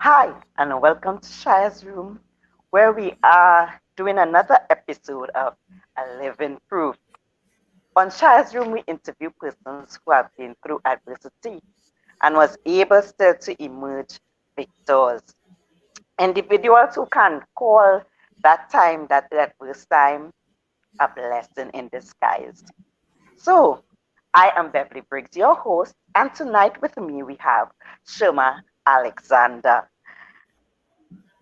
Hi, and welcome to Shia's Room, where we are doing another episode of A Living Proof. On Shia's Room, we interview persons who have been through adversity and was able still to emerge victors. Individuals who can call that adverse time, a blessing in disguise. So, I am Beverly Briggs, your host, and tonight with me we have Sherma Alexander.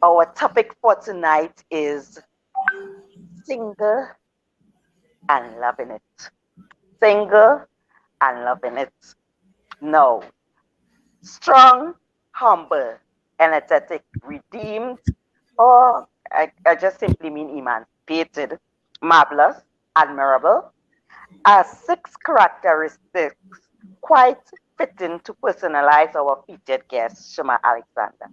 Our topic for tonight is single and loving it. Single and loving it. No. Strong, humble, energetic, redeemed, or I just simply mean emancipated, marvelous, admirable, are six characteristics quite fitting to personalize our featured guest, Shema Alexander.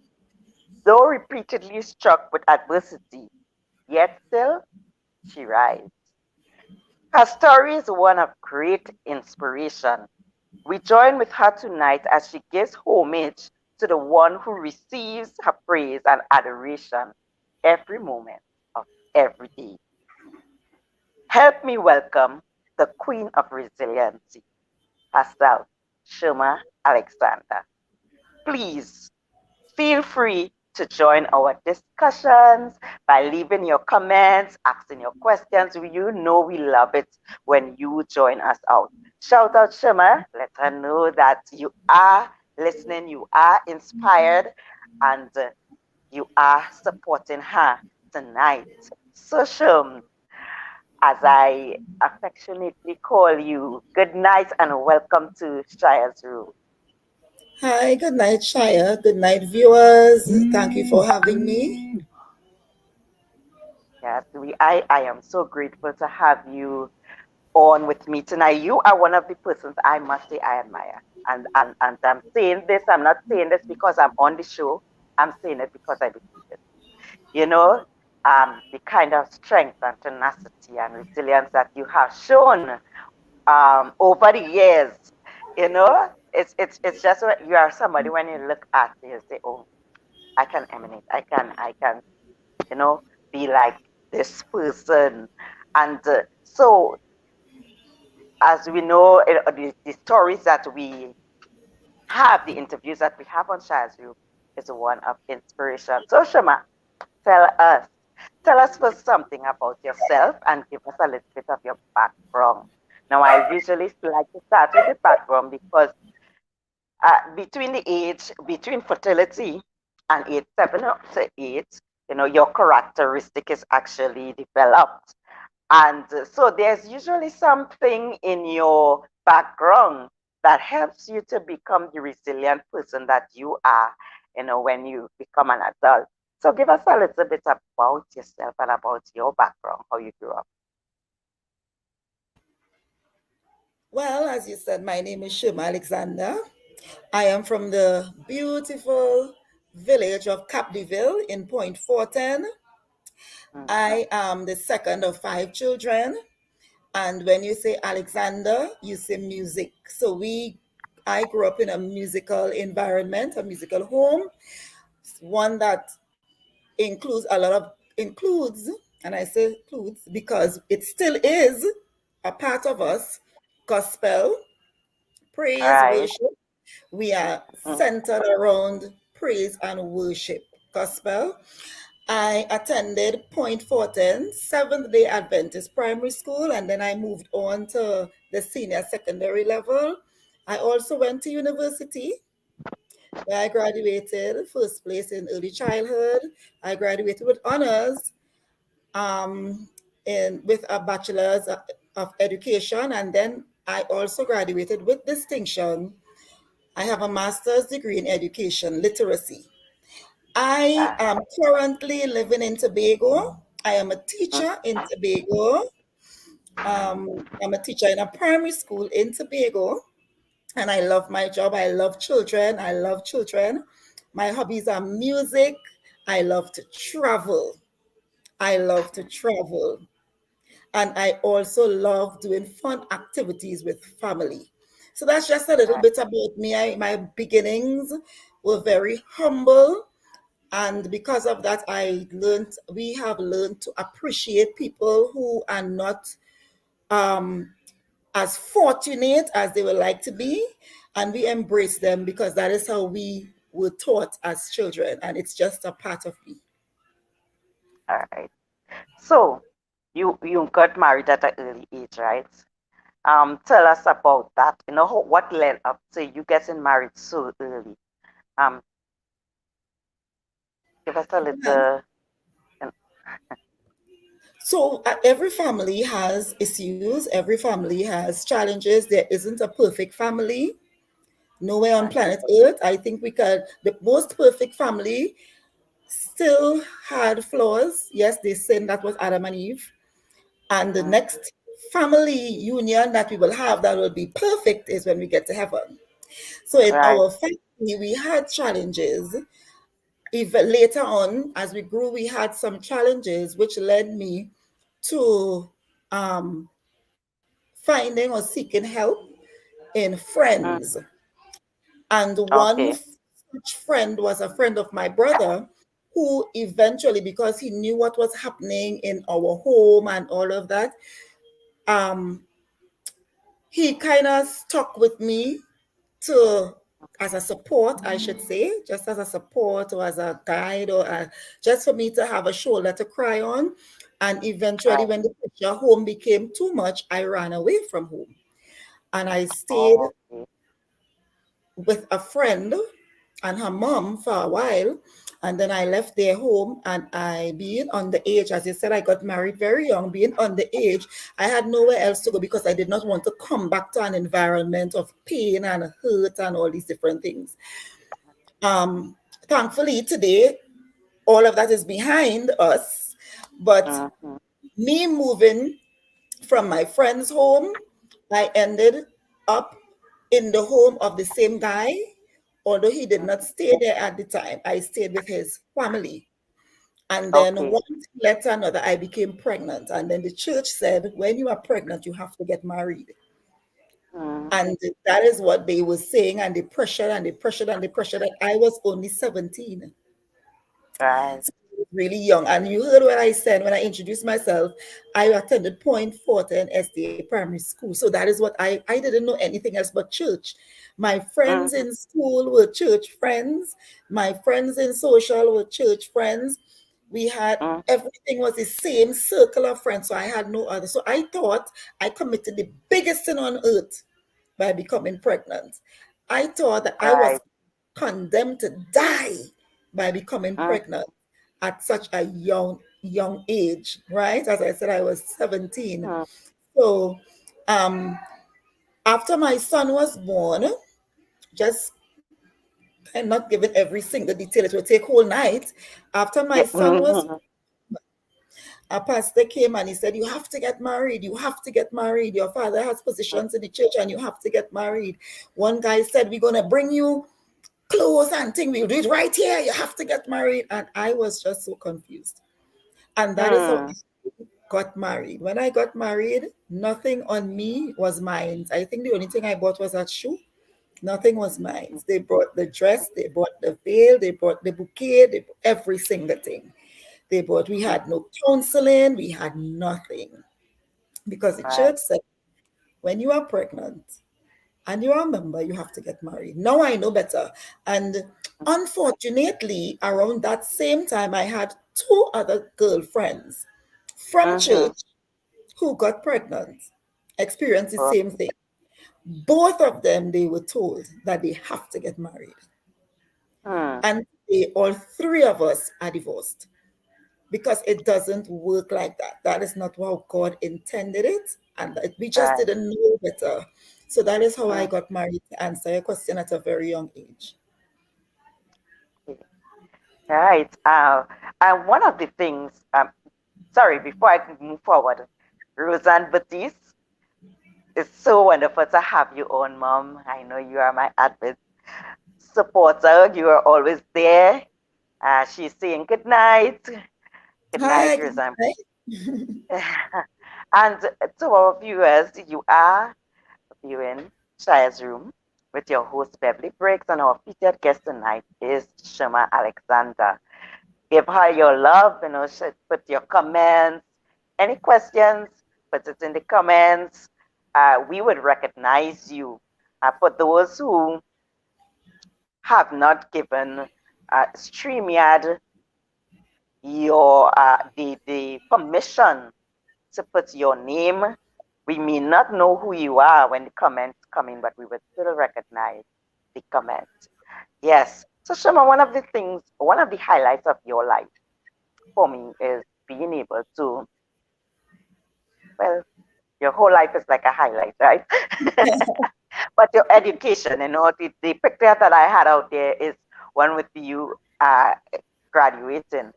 Though repeatedly struck with adversity, yet still she rises. Her story is one of great inspiration. We join with her tonight as she gives homage to the one who receives her praise and adoration every moment of every day. Help me welcome the Queen of Resiliency herself, Sherma Alexander. Please feel free to join our discussions by leaving your comments, asking your questions. You know we love it when you join us out. Shout out Shima. Let her know that you are listening, you are inspired, and you are supporting her tonight. So, Shum, as I affectionately call you, good night and welcome to Shire's Room. Hi, good night, Shia. Good night, viewers. Thank you for having me. Yes, I am so grateful to have you on with me tonight. You are one of the persons I must say I admire. And I'm saying this, I'm not saying this because I'm on the show. I'm saying it because I believe it. You know, the kind of strength and tenacity and resilience that you have shown over the years. It's just what you are somebody when you look at it, you say, oh, I can emanate. I can you know, be like this person. And so, as we know, the stories that we have, the interviews that we have on Shaz Group is one of inspiration. So, Shema, tell us, tell us first something about yourself and give us a little bit of your background. Now, I usually like to start with the background because between fertility and age 7 to 8, your characteristic is actually developed. And so there's usually something in your background that helps you to become the resilient person that you are, when you become an adult. So give us a little bit about yourself and about your background, how you grew up. Well, as you said, my name is Sherma Alexander. I am from the beautiful village of Capdeville in Point Fortin. Mm-hmm. I am the second of five children. And when you say Alexander, you say music. I grew up in a musical environment, a musical home, one that includes, and I say includes because it still is a part of us, gospel, praise, Right. worship. We are Mm. centered around praise and worship, gospel. I attended Point Fortin, Seventh day Adventist Primary School, and then I moved on to the senior secondary level. I also went to university where I graduated first place in early childhood. I graduated with honors um, with a bachelor's of education, and then I also graduated with distinction. I have a master's degree in education literacy. I Ah. am currently living in Tobago. I am a teacher in Tobago. I'm a teacher in a primary school in Tobago, and I love my job. I love children. I love children. My hobbies are music. I love to travel. I love to travel. And I also love doing fun activities with family. So that's just a little bit about me. My beginnings were very humble. And because of that, we have learned to appreciate people who are not um, as fortunate as they would like to be, and we embrace them because that is how we were taught as children, and it's just a part of me. All right. So you got married at an early age, right? Tell us about that. You know, what led up to you getting married so early? Um, give us a Well, little. so every family has issues, every family has challenges. There isn't a perfect family nowhere on Right. planet Earth. I think the most perfect family still had flaws. Yes, they sinned. That was Adam and Eve. And the Mm, next family union that we will have that will be perfect is when we get to heaven. So in right. our family, we had challenges. Even later on, as we grew, we had some challenges, which led me to um, finding or seeking help in friends. Mm, And one okay. such friend was a friend of my brother who eventually, because he knew what was happening in our home and all of that, um, he kind of stuck with me to as a support, I should say, just as a support or as a guide just for me to have a shoulder to cry on. And eventually, Right. when the pressure home became too much, I ran away from home and I stayed Okay. with a friend and her mom for a while. And then I left their home and I, being underage, as you said, I got married very young, being underage, I had nowhere else to go because I did not want to come back to an environment of pain and hurt and all these different things. Um, Thankfully, today, all of that is behind us. But Mm-hmm. me moving from my friend's home, I ended up in the home of the same guy. Although he did not stay there at the time, I stayed with his family. And then Okay. one thing led to another, I became pregnant. And then the church said, when you are pregnant, you have to get married. Mm, And that is what they were saying. And they pressured and they pressured and they pressured. And I was only 17. right. Really young. And you heard what I said when I introduced myself. I attended Point Fortin SDA Primary School. So that is what I didn't know anything else but church. My friends Mm-hmm. in school were church friends. My friends in social were church friends. We had Mm, everything was the same circle of friends. So I had no other. So I thought I committed the biggest sin on earth by becoming pregnant. I thought that I right. was condemned to die by becoming Mm, pregnant at such a young age, right? As I said, I was 17. mm, So um, after my son was born, just I'm not giving every single detail, it will take whole night. After my yeah. son was, Mm-hmm. a pastor came and he said, "You have to get married. You have to get married. Your father has positions in the church and you have to get married." One guy said, "We're going to bring you clothes and things. We'll do it right here. You have to get married." And I was just so confused. And that is how Mm, I got married. When I got married, nothing on me was mine. I think the only thing I bought was a shoe. Nothing was mine. They brought the dress, they bought the veil, they bought the bouquet, they bought every single thing. We mm, had no counseling, we had nothing. Because the right. church said, when you are pregnant and you are a member, you have to get married. Now I know better. And unfortunately, around that same time, I had two other girlfriends from Mm-hmm. church who got pregnant, experienced the same Okay. thing. Both of them, they were told that they have to get married. Mm, And all three of us are divorced because it doesn't work like that. That is not how God intended it. And we just right. didn't know better. So that is how I Mm, got married to answer your question at a very young age. okay. Right. And one of the things, sorry, before I can move forward, Roseanne Batiste, it's so wonderful to have you on, Mom. I know you are my avid supporter. You are always there. She's saying good night. Good Hi, night, good Roseanne. night. And to our viewers, you are viewing Shia's Room with your host, Beverly Briggs, and our featured guest tonight is Sherma Alexander. give her your love, put your comments. Any questions, put it in the comments. We would recognize you. For those who have not given StreamYard the permission to put your name, we may not know who you are when the comments come in, but we would still recognize the comment. Yes. So Shema, one of the highlights of your life for me is being able to, well, your whole life is like a highlight, right? But your education, the picture that I had out there is one with you graduating.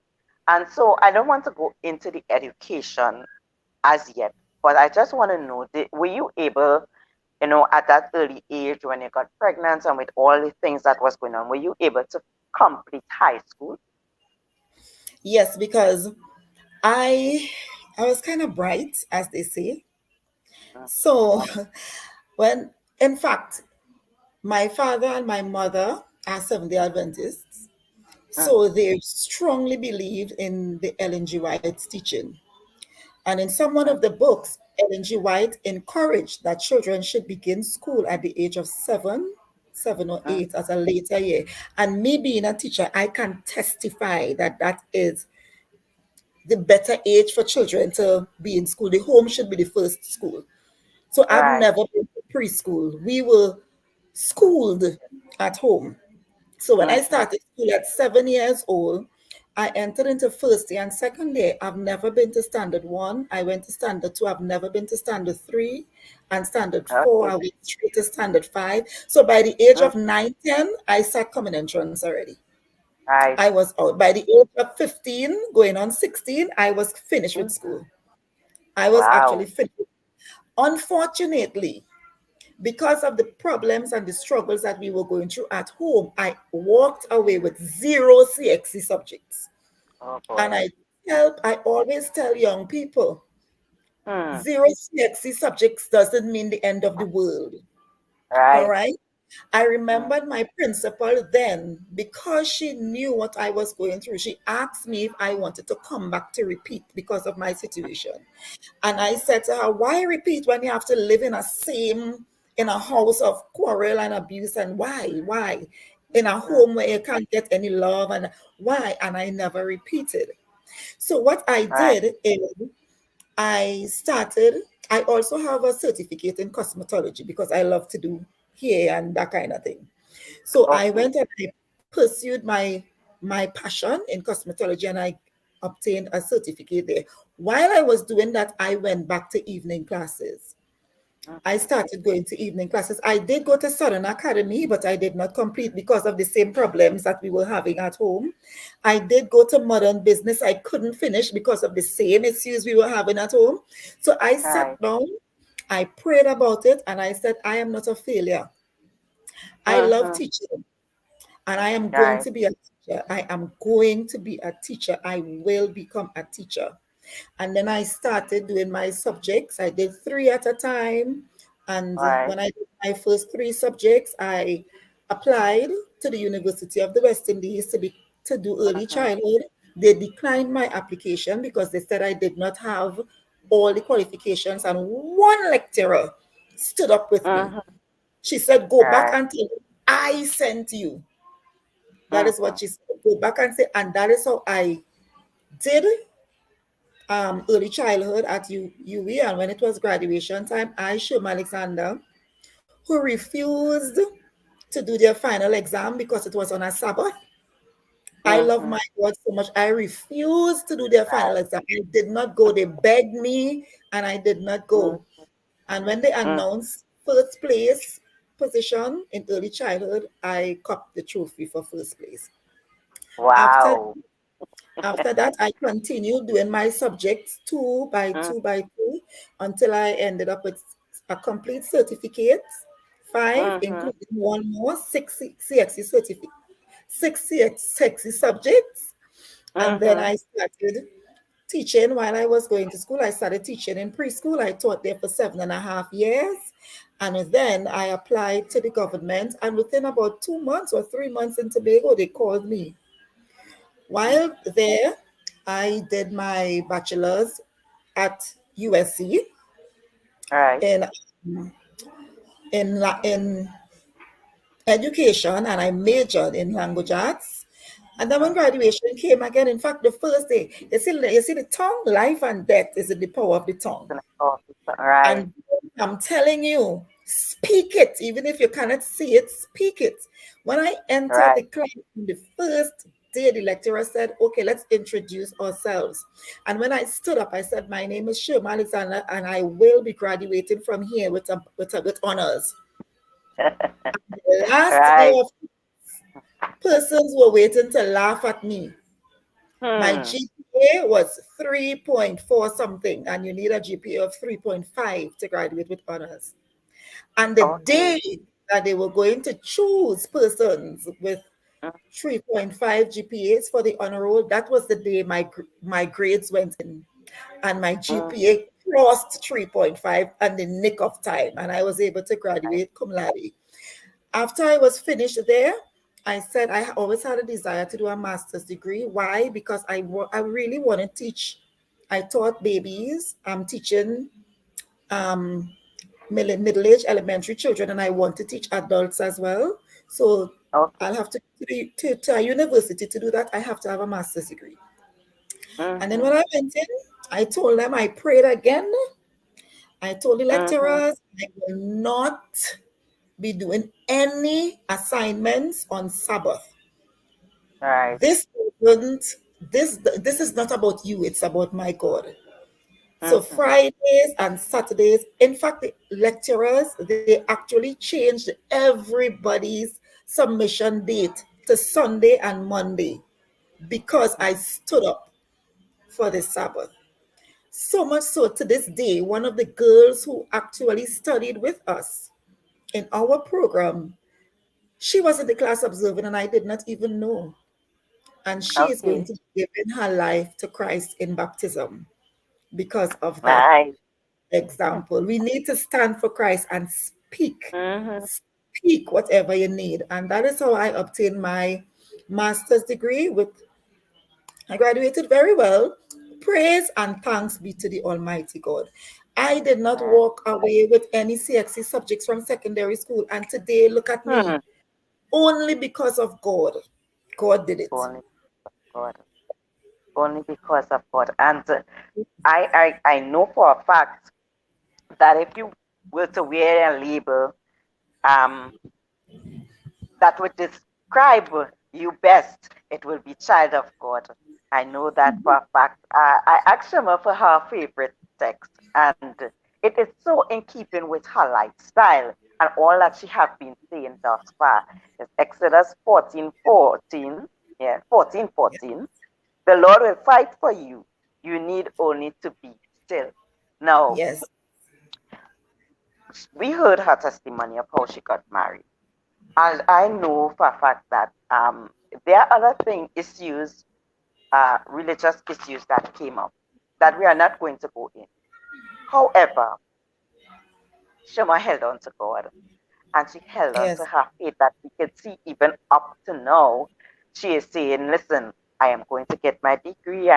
And so I don't want to go into the education as yet, but I just want to know, were you able, at that early age when you got pregnant and with all the things that was going on, were you able to complete high school? Yes, because I I was kind of bright, as they say. Mm, So when, in fact, my father and my mother are Seventh-day Adventists, mm, so they strongly believe in the Ellen G. White's teaching. And in some one mm, of the books, Ellen G. White encouraged that children should begin school at the age of 7 or 8 mm, at a later year. And me being a teacher, I can testify that that is the better age for children to be in school. The home should be the first school. So I've right. never been to preschool. We were schooled at home. So when I Mm-hmm, started school at 7 years old, I entered into first year and second year. I've never been to standard one. I went to standard two. I've never been to standard three. And standard four, okay. I went straight to standard five. So by the age Mm, of 9, 10, I sat common entrance already. right. I was out. By the age of 15, going on 16, I was finished with Mm-hmm. school. I was actually Wow. finished. Unfortunately, because of the problems and the struggles that we were going through at home, I walked away with zero CXC subjects. Oh And boy. I always tell young people, Mm, zero CXC subjects doesn't mean the end of the world. All right. right. I Mm, remembered my principal then, because she knew what I was going through. She asked me if I wanted to come back to repeat because of my situation. And I said to her, why repeat when you have to live in a house of quarrel and abuse? And why? In a mm, home where you can't get any love, and why? And I never repeated. So what I right. did is I started, I also have a certificate in cosmetology because I love to do hair and that kind of thing. So I Okay. went and I pursued my passion in cosmetology, and I obtained a certificate there. While I was doing that, I went back to evening classes. I Mm-hmm, started going to evening classes. I did go to Southern Academy, but I did not complete because of the same problems that we were having at home. I did go to Modern Business. I couldn't finish because of the same issues we were having at home. So I right. sat down, I prayed about it, and I said, I am not a failure. I love Mm-hmm, teaching, and I am going right. to be a teacher. I am going to be a teacher. I will become a teacher. And then I started doing my subjects. I did three at a time. And Right. when I did my first three subjects, I applied to the University of the West Indies to do early Mm-hmm, childhood. They declined my application because they said I did not have all the qualifications. And one lecturer stood up with me. mm-hmm, She said, go back right. and tell them I sent you. That is Mm-hmm, what she said. Go back and say, and that is how I did early childhood at UWE. And when it was graduation time, I, Sherma Alexander, who refused to do their final exam because it was on a Sabbath. I love mm-hmm, my God so much. I refused to do their final right. exam. I did not go. They begged me, and I did not Mm, go. And when they mm, announced first place position in early childhood, I copped the trophy for first place. After wow. After that, I continued doing my subjects two by Mm, two by two until I ended up with a complete certificate, five, mm-hmm, including one more, six CXC certificate, six CXC subjects. And then mm-hmm, I started teaching while I was going to school. I started teaching in preschool. I taught there for 7.5 years. And then I applied to the government. And within about 2 months or 3 months in Tobago, they called me, While there, I did my bachelor's at USC Right. in in education, and I majored in language arts. And then when Mm-hmm. graduation came again, in fact, the first day, you see the tongue, life and death is in the power of the tongue. Right. And I'm telling you, speak it. Even if you cannot see it, speak it. When I entered the Right. class on the first day, the lecturer said, okay, let's introduce ourselves. And when I stood up, I said, my name is Sherma Alexander, and I will be graduating from here with honors. The last day Right. of persons were waiting to laugh at me. My Hmm. GPA was 3.4 something, and you need a GPA of 3.5 to graduate with honors. And the Okay. day that they were going to choose persons with Mm-hmm. 3.5 GPAs for the honor roll, that was the day my grades went in, and my Mm-hmm. GPA crossed 3.5 and the nick of time, and I was able to Right. graduate cum laude. After I was finished there, I said I always had a desire to do a master's degree. Why? Because I really want to teach. I taught babies. I'm teaching um, middle-aged elementary children, and I want to teach adults as well. So Okay. I'll have to a university to do that. I have to have a master's degree. And then Mm-hmm. when I went in, I told them, I prayed again. I told the Mm-hmm. lecturers I will not be doing any assignments on Sabbath. Right. This isn't this is not about you, it's about my God. So Mm-hmm. Fridays and Saturdays, in fact, the lecturers, they actually changed everybody's submission date to Sunday and Monday because I stood up for the Sabbath. So much so to this day, one of the girls who actually studied with us in our program, she was in the class observing, and I did not even know. And she is going Okay. to be giving her life to Christ in baptism because of that Nice. example. We need to stand for Christ and Mm-hmm. speak whatever you need. And that is how I obtained my master's degree with I graduated very well. Praise and thanks be to the Almighty God. I did not Right. walk away with any CXC subjects from secondary school. And today, look at Hmm. me. Only because of God. God did it. Only God. Only because of God. And I know for a fact that if you were to wear a label, um, that would describe you best, it will be child of God. I know that for a fact. I asked Shema for her favorite text, and it is so in keeping with her lifestyle and all that she has been saying thus far. It's Exodus 14:14. Yeah, 14:14. The Lord will fight for you. You need only to be still. Now, Yes, we heard her testimony of how she got married. And I know for a fact that there are other issues, religious issues that came up that we are not going to go in. However, Shema held on to God and she held on to yes, her faith that we could see even up to now. She is saying, listen, I am going to get my degree,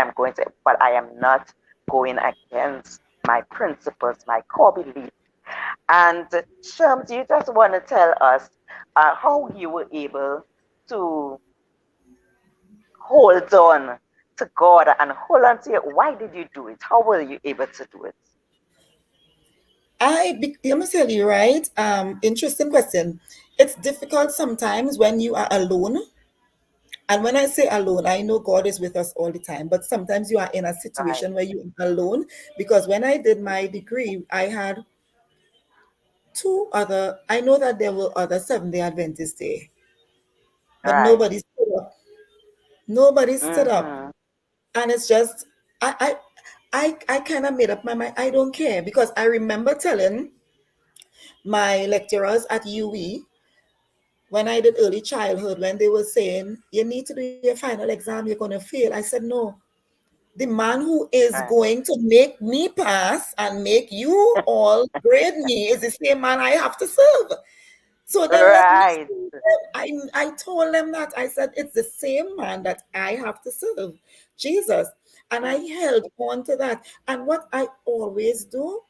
but I am not going against my principles, my core beliefs. And Shams, you just want to tell us how you were able to hold on to God and hold on to it. Why did you do it? How were you able to do it? let me tell you, right? Interesting question. It's difficult sometimes when you are alone. And when I say alone, I know God is with us all the time, but sometimes you are in a Right, situation where you are alone. Because when I did my degree, I had I know that there were other Seventh-day Adventists there, but right. nobody stood up. Nobody stood up. Mm-hmm. And it's just, I kind of made up my mind. I don't care because I remember telling my lecturers at UE when I did early childhood, when they were saying, you need to do your final exam, you're going to fail. I said, no. The man who is Right, going to make me pass and make you all grade me is the same man I have to serve. So then let me Right. see them. I told them that. I said, it's the same man that I have to serve, Jesus. And I Mm, held on to that. And what I always do,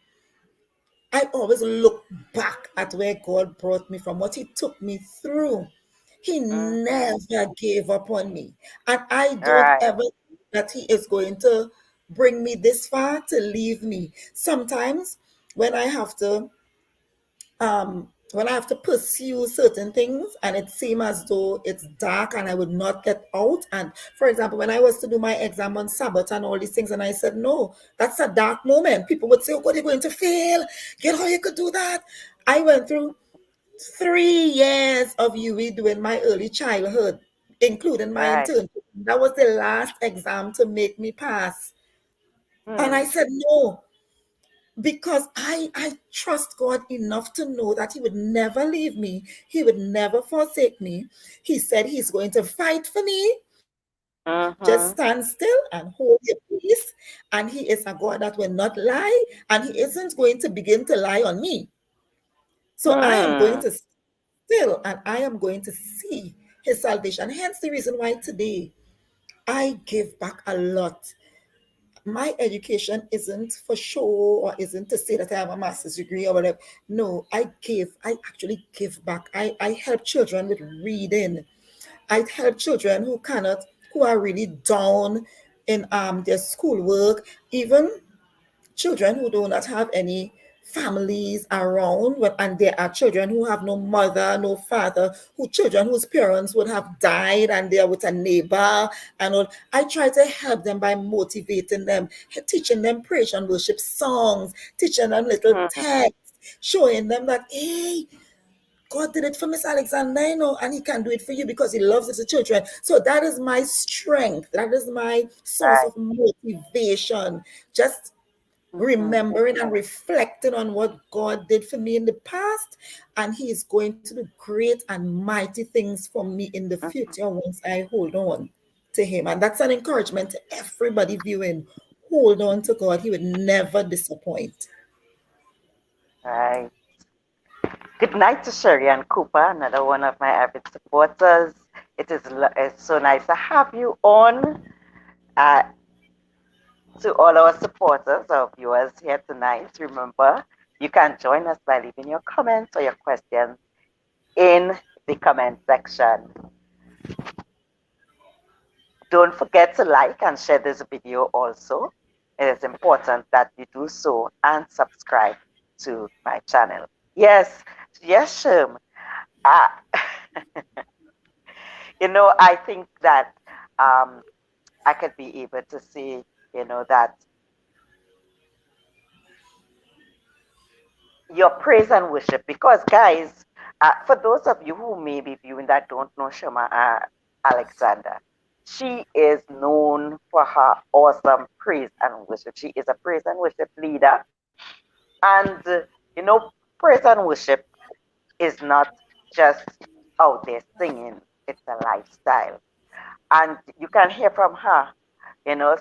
I always look back at where God brought me from, what He took me through. He mhm. never gave up on me. And I don't Right. ever think that He is going to bring me this far to leave me. Sometimes when I have to when I have to pursue certain things and it seems as though it's dark and I would not get out. And for example, when I was to do my exam on Sabbath and all these things, and I said, no, that's a dark moment. People would say, oh, God, you're going to fail. Get how you could do that. I went through 3 years of UE during my early childhood, including my Right. internship. That was the last exam to make me pass. And I Hmm. said, no, because I trust God enough to know that He would never leave me. He would never forsake me. He said He's going to fight for me. Just stand Mhm. still and hold your peace. And He is a God that will not lie, and He isn't going to begin to lie on me. So I am going Hmm. to still and I am going to see His salvation. Hence the reason why today I give back a lot. My education isn't for show or isn't to say that I have a master's degree or whatever. No, I actually give back. I help children with reading. I help children who are really down in their schoolwork, even children who do not have any families around, and there are children who have no mother, no father, who children whose parents would have died and they're with a neighbor and all. I try to help them by motivating them, teaching them praise and worship songs, teaching them little Mhm. texts, showing them that, hey, God did it for Miss Alexander, you know, and He can do it for you because He loves little children. So that is my strength. That is my source Right. of motivation. Just Mhm. remembering and reflecting on what God did for me in the past, and He is going to do great and mighty things for me in the Mhm. future once I hold on to Him. And that's an encouragement to everybody viewing. Hold on to God, He would never disappoint. Right. Good night to Sherry and Cooper, another one of my avid supporters. It's so nice to have you on. Uh, to all our supporters or viewers here tonight, remember you can join us by leaving your comments or your questions in the comment section. Don't forget to like and share this video also. It is important that you do so and subscribe to my channel. Yes, yes, Sherm. Uh, I think that um, I could be able to say, that your praise and worship, because guys, for those of you who may be viewing that don't know Shema Alexander, she is known for her awesome praise and worship. She is a praise and worship leader, and praise and worship is not just out there singing, it's a lifestyle, and you can hear from her,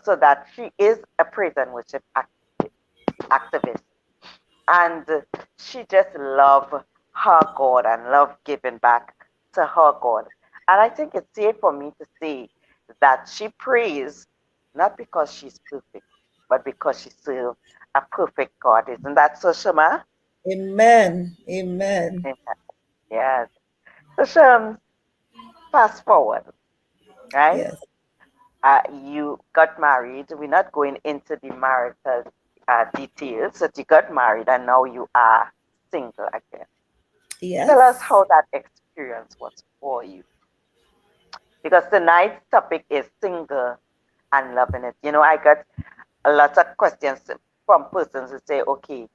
so that she is a praise and worship activist, and she just loved her God and loved giving back to her God. And I think it's safe for me to say that she prays not because she's perfect, but because she serves a perfect God. Isn't that so, Shema? Amen. Amen. Yes. So, Shem, fast forward, right? Yes. You got married. We're not going into the marital details, but you got married and now you are single again. Tell us Yes. how that experience was for you. Because tonight's topic is single and loving it. I got a lot of questions from persons who say, okay,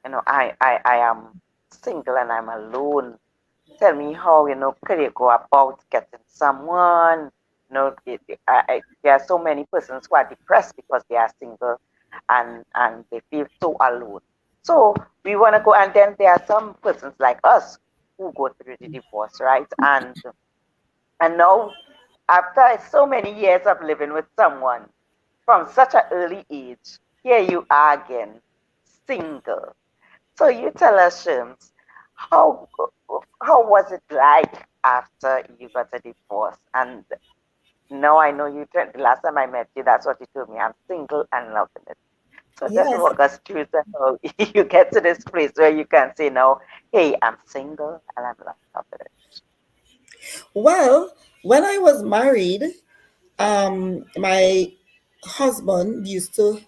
I am single and I'm alone. Tell me how, could you go about getting someone? There are so many persons who are depressed because they are single and they feel so alone. So we want to go, and then there are some persons like us who go through the divorce, right? And now, after so many years of living with someone from such an early age, here you are again, single. So you tell us, Shims, how what was it like after you got a divorce? And now I know you the last time I met you, that's what you told me. I'm single and loving it. So just Yes. walk us through the how you get to this place where you can say now, hey, I'm single and I'm loving it. Well, when I was married, my husband used to,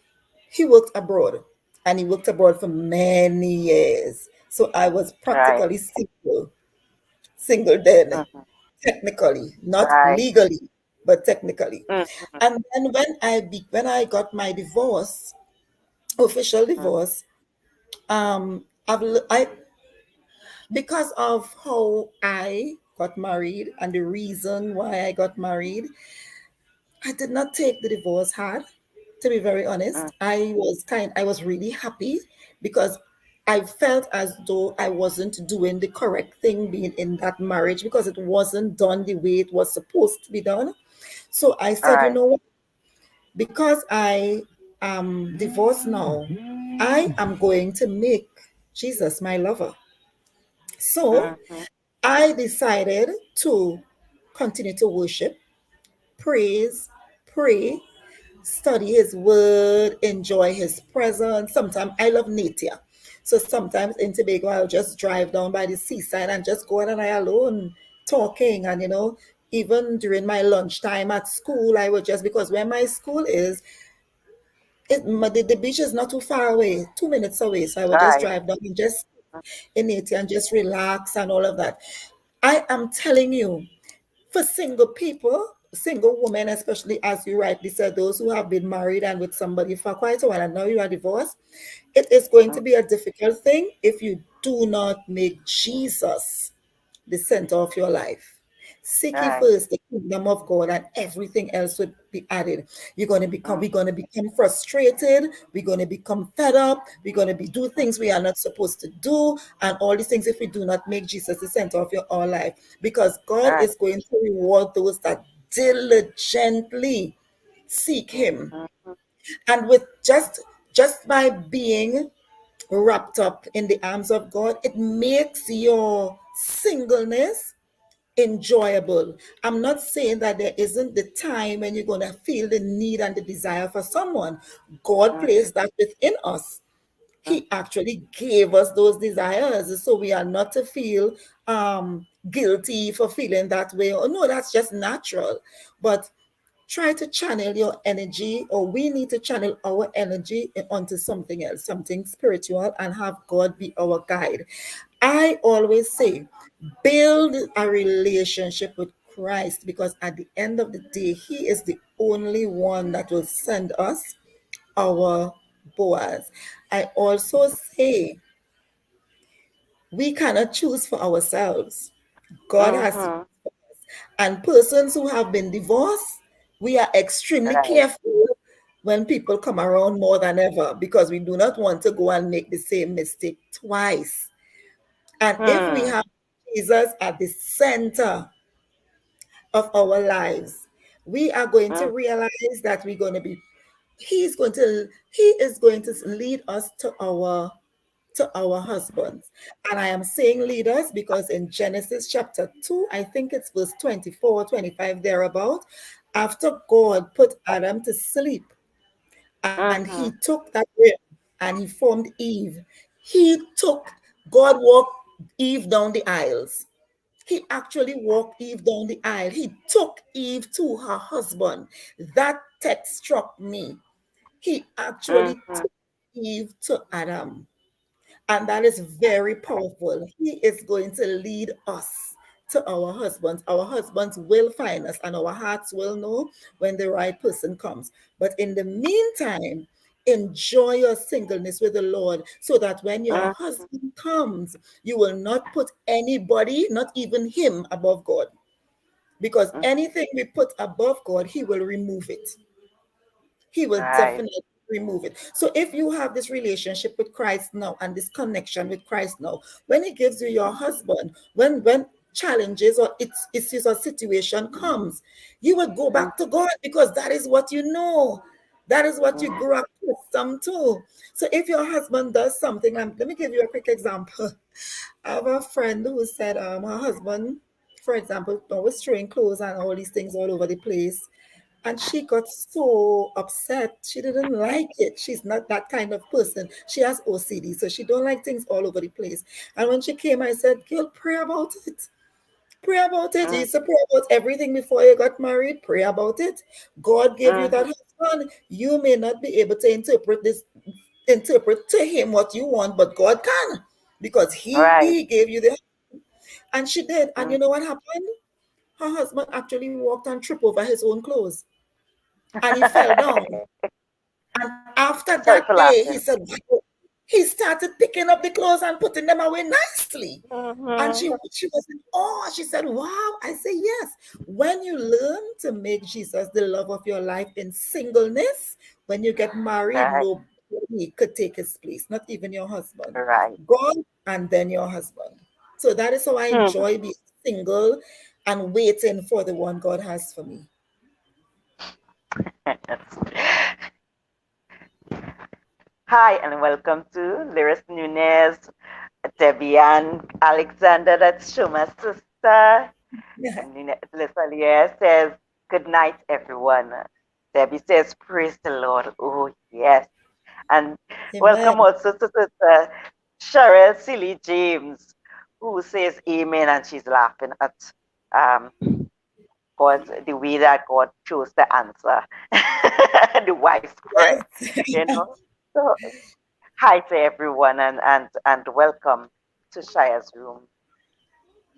he worked abroad, and he worked abroad for many years. So I was Right. practically single then, Mm-hmm. technically, not Right. legally, but technically. Mm-hmm. And then when I got my divorce, official divorce, I, because of how I got married and the reason why I got married, I did not take the divorce hard, to be very honest. I was really happy because I felt as though I wasn't doing the correct thing being in that marriage because it wasn't done the way it was supposed to be done. So I said, you Right. know what? Because I am divorced now, I am going to make Jesus my lover. So Mm-hmm. I decided to continue to worship, praise, pray, study his word, enjoy his presence. Sometimes I love nature. So sometimes in Tobago, I'll just drive down by the seaside and just go out and I alone talking. And, even during my lunchtime at school, I would just, because where my school is, the beach is not too far away, 2 minutes away. So I would just Right. drive down and just in nature and just relax and all of that. I am telling you, for single people, single women, especially as you rightly said, those who have been married and with somebody for quite a while and now you are divorced, it is going to Mm. be a difficult thing if you do not make Jesus the center of your life. Seek ye Right. first the kingdom of God, and everything else would be added. We're Mm. gonna become frustrated, we're gonna become fed up, we're gonna be do things we are not supposed to do, and all these things if we do not make Jesus the center of our life. Because God Right. is going to reward those that diligently seek him. Mm-hmm. And with just by being wrapped up in the arms of God, it makes your singleness enjoyable. I'm not saying that there isn't the time when you're going to feel the need and the desire for someone. God Mm-hmm. placed that within us. He Mm-hmm. actually gave us those desires. So we are not to feel guilty for feeling that way. Oh, no, that's just natural. But try to channel your energy, or we need to channel our energy onto something else, something spiritual, and have God be our guide. I always say, build a relationship with Christ because at the end of the day, He is the only one that will send us our Boaz. I also say, we cannot choose for ourselves. God has to. Mm-hmm. And persons who have been divorced, we are extremely Right. careful when people come around more than ever because we do not want to go and make the same mistake twice. And if we Hmm. have Jesus at the center of our lives, we are going to Mm. realize that he is going to lead us to our husbands. And I am saying leaders because in Genesis chapter 2, I think it's verse 24, 25, thereabout, after God put Adam to sleep and he Mm-hmm. took that rib and he formed Eve, God walked Eve down the aisles. He actually walked Eve down the aisle. He took Eve to her husband. That text struck me. He actually Mm-hmm. took Eve to Adam. And that is very powerful. He is going to lead us to our husbands. Our husbands will find us, and our hearts will know when the right person comes. But in the meantime, enjoy your singleness with the Lord so that when your Mm-hmm. husband comes, you will not put anybody, not even him, above God. Because Mm. anything we put above God, he will remove it. He will Right. definitely remove it. So if you have this relationship with Christ now and this connection with Christ now, when he gives you your husband, when challenges or issues or situation comes, you will go back to God because that is what you know. That is what you Mm-hmm. grew up accustomed to. So if your husband does something, let me give you a quick example. I have a friend who said her husband, for example, was throwing clothes and all these things all over the place. And she got so upset. She didn't like it. She's not that kind of person. She has OCD, so she don't like things all over the place. And when she came, I said, "Girl, pray about it. Pray about it. You Mm, used to pray about everything before you got married. Pray about it. God gave you that mhm. husband. You may not be able to interpret to him what you want, but God can, because Right. He gave you the." And she did. And Mm. you know what happened? Her husband actually walked and tripped over his own clothes, and he fell down. And after Sorry that for day, he laughing. said, "Wow." He started picking up the clothes and putting them away nicely. And Hmm. she was in awe. She said, "Wow." I say, "Yes. When you learn to make Jesus the love of your life in singleness, when you get married, Right. nobody could take his place, not even your husband. Right. God and then your husband." So that is how I Hmm. enjoy being single and waiting for the one God has for me. Hi, and welcome to Lyris Nunez, Debbie and Alexander, that's Shuma's sister. And Leslie says, "Good night, everyone." Debbie says, "Praise the Lord." Oh, yes. And welcome Amen. also to Sister Cheryl Silly James, who says amen, and she's laughing at um, God, the way that God chose the answer, the wise prayer, you Yes. know. So, hi to everyone, and welcome to Shia's Room.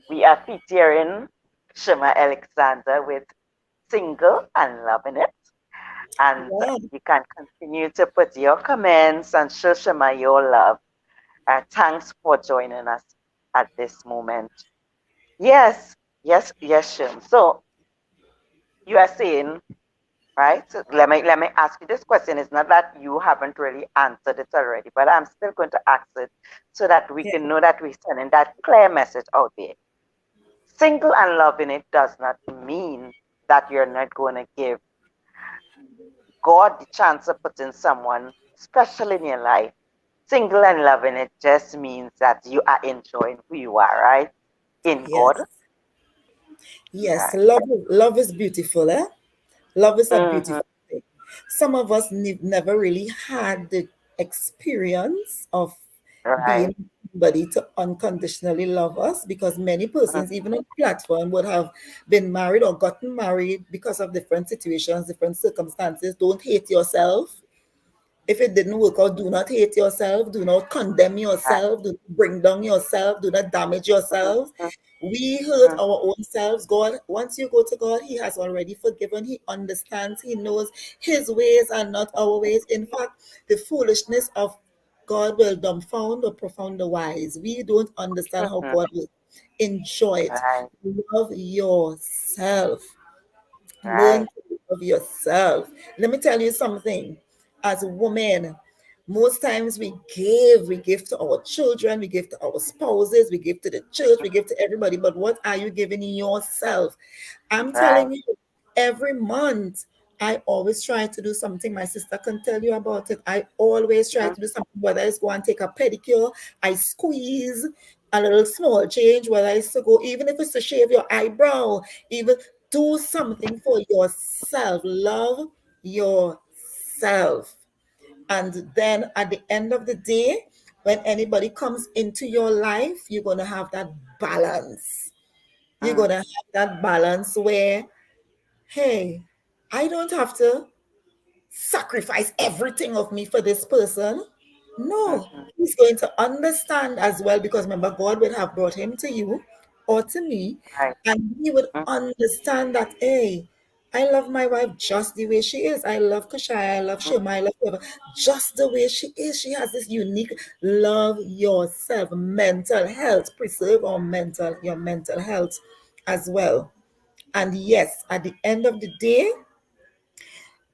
We are featuring Shema Alexander with Single and Loving It. And Yeah. you can continue to put your comments and show Shema your love. Thanks for joining us at this moment. Yes, yes, yes, Shem. So you are saying, right? So let me ask you this question. It's not that you haven't really answered it already, but I'm still going to ask it so that we Yeah. can know that we're sending that clear message out there. Single and loving it does not mean that you're not going to give God the chance of putting someone special in your life. Single and loving it just means that you are enjoying who you are, right? In God. Yes. Yes. Right. Love is beautiful, eh? Love is a Mm-hmm. beautiful thing. Some of us never really had the experience of Right. being somebody to unconditionally love us, because many persons, Mm-hmm. even on platform, would have been married or gotten married because of different situations, different circumstances. Don't hate yourself. If it didn't work out, do not hate yourself. Do not condemn Right. yourself. Do not bring down yourself. Do not damage yourself. Mm-hmm. We hurt our own selves. God, once you go to God, He has already forgiven. He understands. He knows His ways are not our ways. In fact, the foolishness of God will dumbfound or profound the wise. We don't understand how Mm-hmm. God will enjoy it. Right. Love yourself. Learn Right. to love yourself. Let me tell you something. As a woman, most times we give to our children, we give to our spouses, we give to the church, we give to everybody. But what are you giving yourself? I'm Right. telling you, every month, I always try to do something. My sister can tell you about it. I always try Mm-hmm. to do something, whether it's go and take a pedicure, I squeeze a little small change, whether it's to go, even if it's to shave your eyebrow, even do something for yourself. Love yourself. And then at the end of the day, when anybody comes into your life, you're going to have that balance. You're going to have that balance where, hey, I don't have to sacrifice everything of me for this person. No, Mm-hmm. he's going to understand as well, because remember, God would have brought him to you or to me, Right. and he would Mm-hmm. understand that, hey, I love my wife just the way she is. I love Kashaya, I love Shema, I love whoever, just the way she is. She has this unique love yourself, mental health, preserve your mental health as well. And yes, at the end of the day,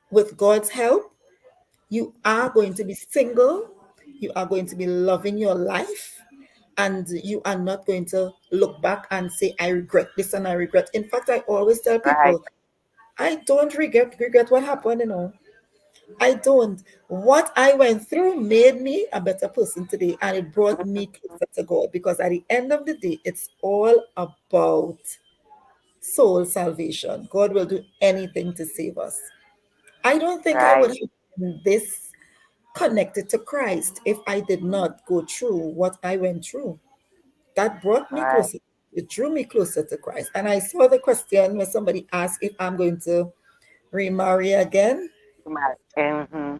with God's help, you are going to be single, you are going to be loving your life, and you are not going to look back and say, I regret this and I regret. In fact, I always tell Right. people, I don't regret what happened. I don't. What I went through made me a better person today, and it brought me closer to God, because at the end of the day, it's all about soul salvation. God will do anything to save us. I don't think I would Right, have been this connected to Christ if I did not go through what I went through. That brought me right. closer. It drew me closer to Christ. And I saw the question when somebody asked if I'm going to remarry again. Mm-hmm.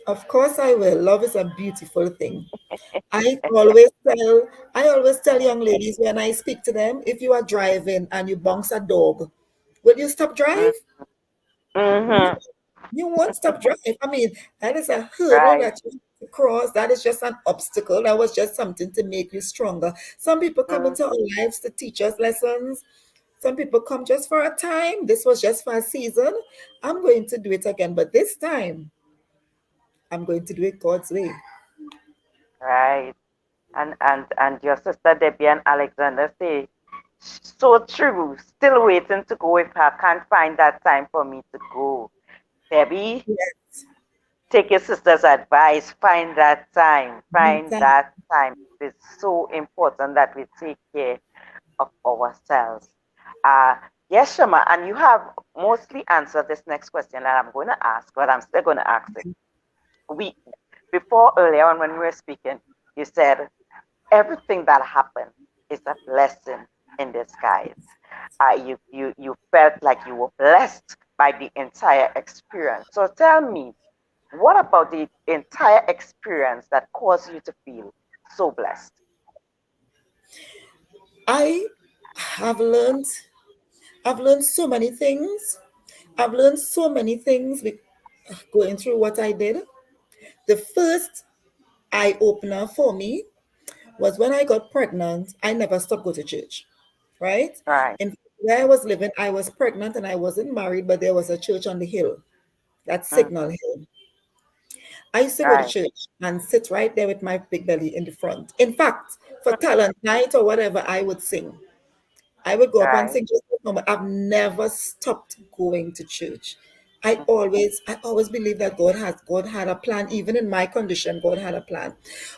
Of course I will. Love is a beautiful thing. I always tell young ladies when I speak to them, if you are driving and you bounce a dog, will you stop drive? No, Mm-hmm. you won't stop drive. I mean, that is a hurdle Right. that you have to cross. That is just an obstacle. That was just something to make you stronger. Some people come into our Mm-hmm. lives to teach us lessons. Some people come just for a time. This was just for a season. I'm going to do it again, but this time I'm going to do it God's way. Right. And your sister Debbie and Alexander say, so true. Still waiting to go if I can't find that time for me to go. Debbie, Yes. take your sister's advice. Find that time. Find Anytime. that time. It's so important that we take care of ourselves. Uh, yes, Shema, and you have mostly answered this next question that I'm going to ask, but I'm still going to ask it. We Before earlier on when we were speaking, you said everything that happened is a blessing in disguise. You felt like you were blessed by the entire experience. So tell me, what about the entire experience that caused you to feel so blessed? I have learned I've learned so many things. I've learned so many things going through what I did. The first eye opener for me was when I got pregnant. I never stopped going to church, right? Right. In where I was living, I was pregnant and I wasn't married, but there was a church on the hill, that Signal Mm-hmm. Hill. I used to go to Right. church and sit right there with my big belly in the front. In fact, for talent night or whatever, I would sing. I would go up and Right. sing just like normal. I've never stopped going to church. I always believe that God had a plan. Even in my condition, God had a plan.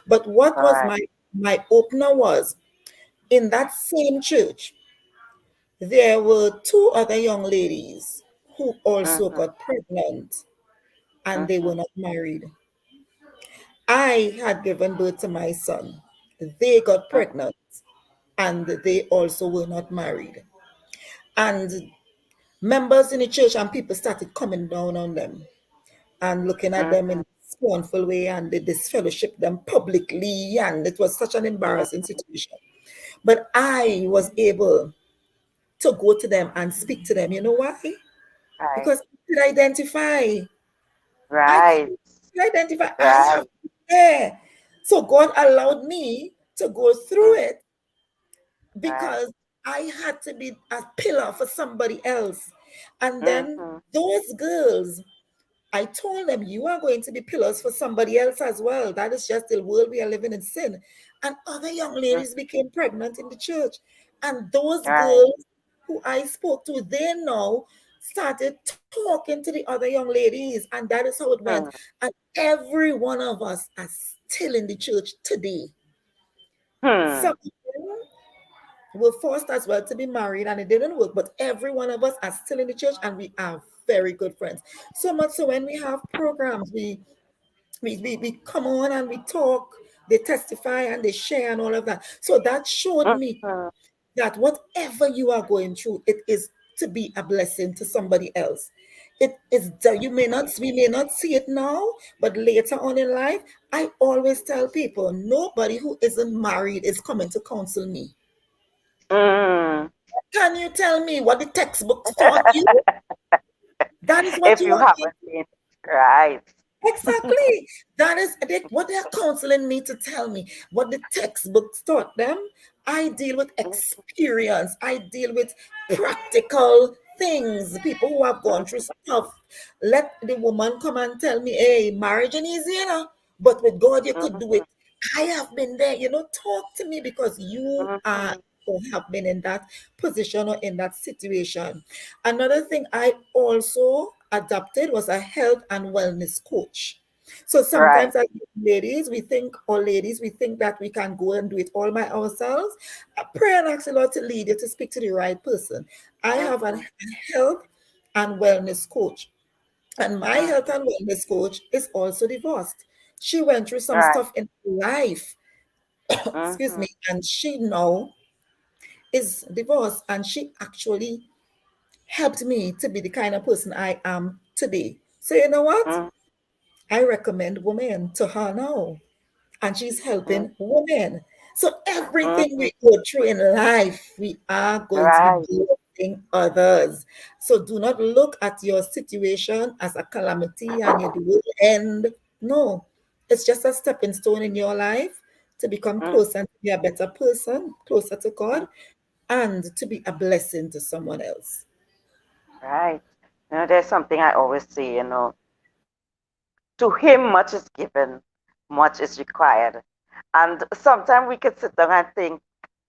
But what was Right. my opener was in that same church, there were two other young ladies who also Mm-hmm. got pregnant and they Mm-hmm. were not married. I had given birth to my son. They got Mm-hmm. pregnant and they also were not married. And members in the church and people started coming down on them and looking at them in Mm-hmm. a scornful way, and they disfellowship them publicly, and it was such an embarrassing situation. But I was able to go to them and speak to them. You know why? Right. Because I could identify. I Right. could identify. I Right. have been there. So God allowed me to go through Mm, it right. because I had to be a pillar for somebody else. And then Mm-hmm. those girls, I told them, you are going to be pillars for somebody else as well. That is just the world we are living in sin. And other young Mm, ladies became pregnant in the church. And those right. girls who I spoke to, they now started talking to the other young ladies. And that is how it went. Mm, And every one of us are still in the church today. Some hmm. of them were forced as well to be married and it didn't work, but every one of us are still in the church and we are very good friends. So much so when we have programs, we come on and we talk, they testify and they share and all of that. So that showed me Mm-hmm. that whatever you are going through, it is to be a blessing to somebody else. It is that we may not see it now, but later on in life, I always tell people nobody who isn't married is coming to counsel me. Mm. Can you tell me what the textbooks taught you? That is what If you you want me. haven't been right. Exactly. That is what they're counseling me to tell me. What the textbooks taught them. I deal with Mm-hmm. experience. I deal with practical things. People who have gone through stuff. Let the woman come and tell me, hey, marriage is easy, but with God you could do Mm-hmm. it. I have been there. Talk to me because you are Mm-hmm. or have been in that position or in that situation. Another thing I also adopted was a health and wellness coach. So Right. sometimes as ladies, we think that we can go and do it all by ourselves. I pray and ask the Lord to lead you to speak to the right person. I have a Mm-hmm. health and wellness coach, and my health Mm-hmm. and wellness coach is also divorced. She went through some Right. stuff in life, excuse Mm-hmm. me, and she now is divorced, and she actually helped me to be the kind of person I am today. So you know what? Mm-hmm. I recommend women to her now, and she's helping women. So everything Mm-hmm. we go through in life, we are going to be Right. blessing others. So do not look at your situation as a calamity and it will end. No, it's just a stepping stone in your life to become Mm-hmm. closer and to be a better person, closer to God, and to be a blessing to someone else. Right. There's something I always say, to him much is given, much is required. And sometimes we could sit down and think,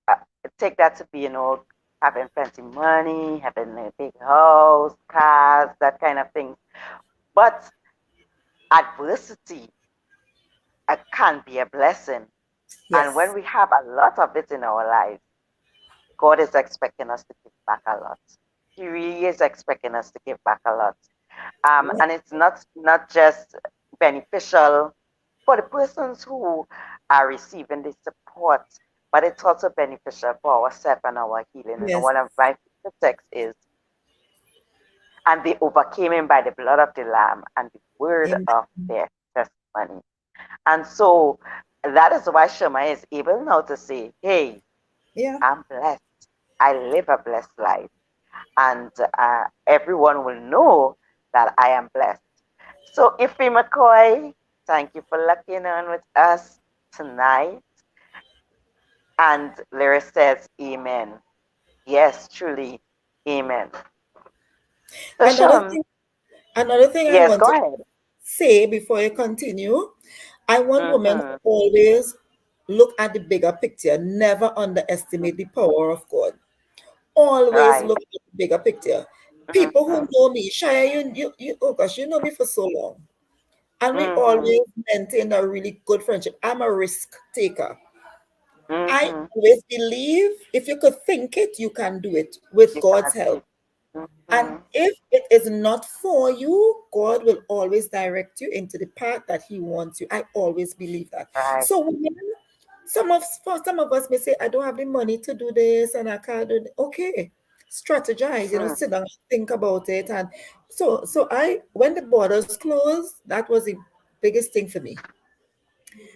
uh, take that to be, having plenty money, having a big house, cars, that kind of thing. But adversity can be a blessing. And when Yes, we have a lot of it in our lives, God is expecting us to give back a lot. He really is expecting us to give back a lot. yes, And it's not just beneficial for the persons who are receiving the support, but it's also beneficial for ourselves and our healing. yes. One of my favorite texts is, and they overcame him by the blood of the Lamb and the word Amen. of their testimony. And so that is why Sherma is able now to say, hey, Yeah. I'm blessed. I live a blessed life. And everyone will know that I am blessed. So, Ife McCoy, thank you for locking on with us tonight. And Lyra says, Amen. Yes, truly, Amen. So, Another Shum, thing, another thing I yes, want go to ahead. say before you continue, I want women to Mm-hmm. always look at the bigger picture, never underestimate the power of God. Always Right. look at the bigger picture. People who Mm-hmm. know me, Shia, oh gosh, you know me for so long. And we Mm-hmm. always maintain a really good friendship. I'm a risk taker. I Mm-hmm. always believe if you could think it, you can do it with You God's can do help. it. And Mm-hmm. if it is not for you, God will always direct you into the path that He wants you. I always believe that. Right. So women, for some of us may say, I don't have the money to do this and I can't do it. Okay, strategize, Mm-hmm. sit down, think about it. And so I when the borders closed, that was the biggest thing for me.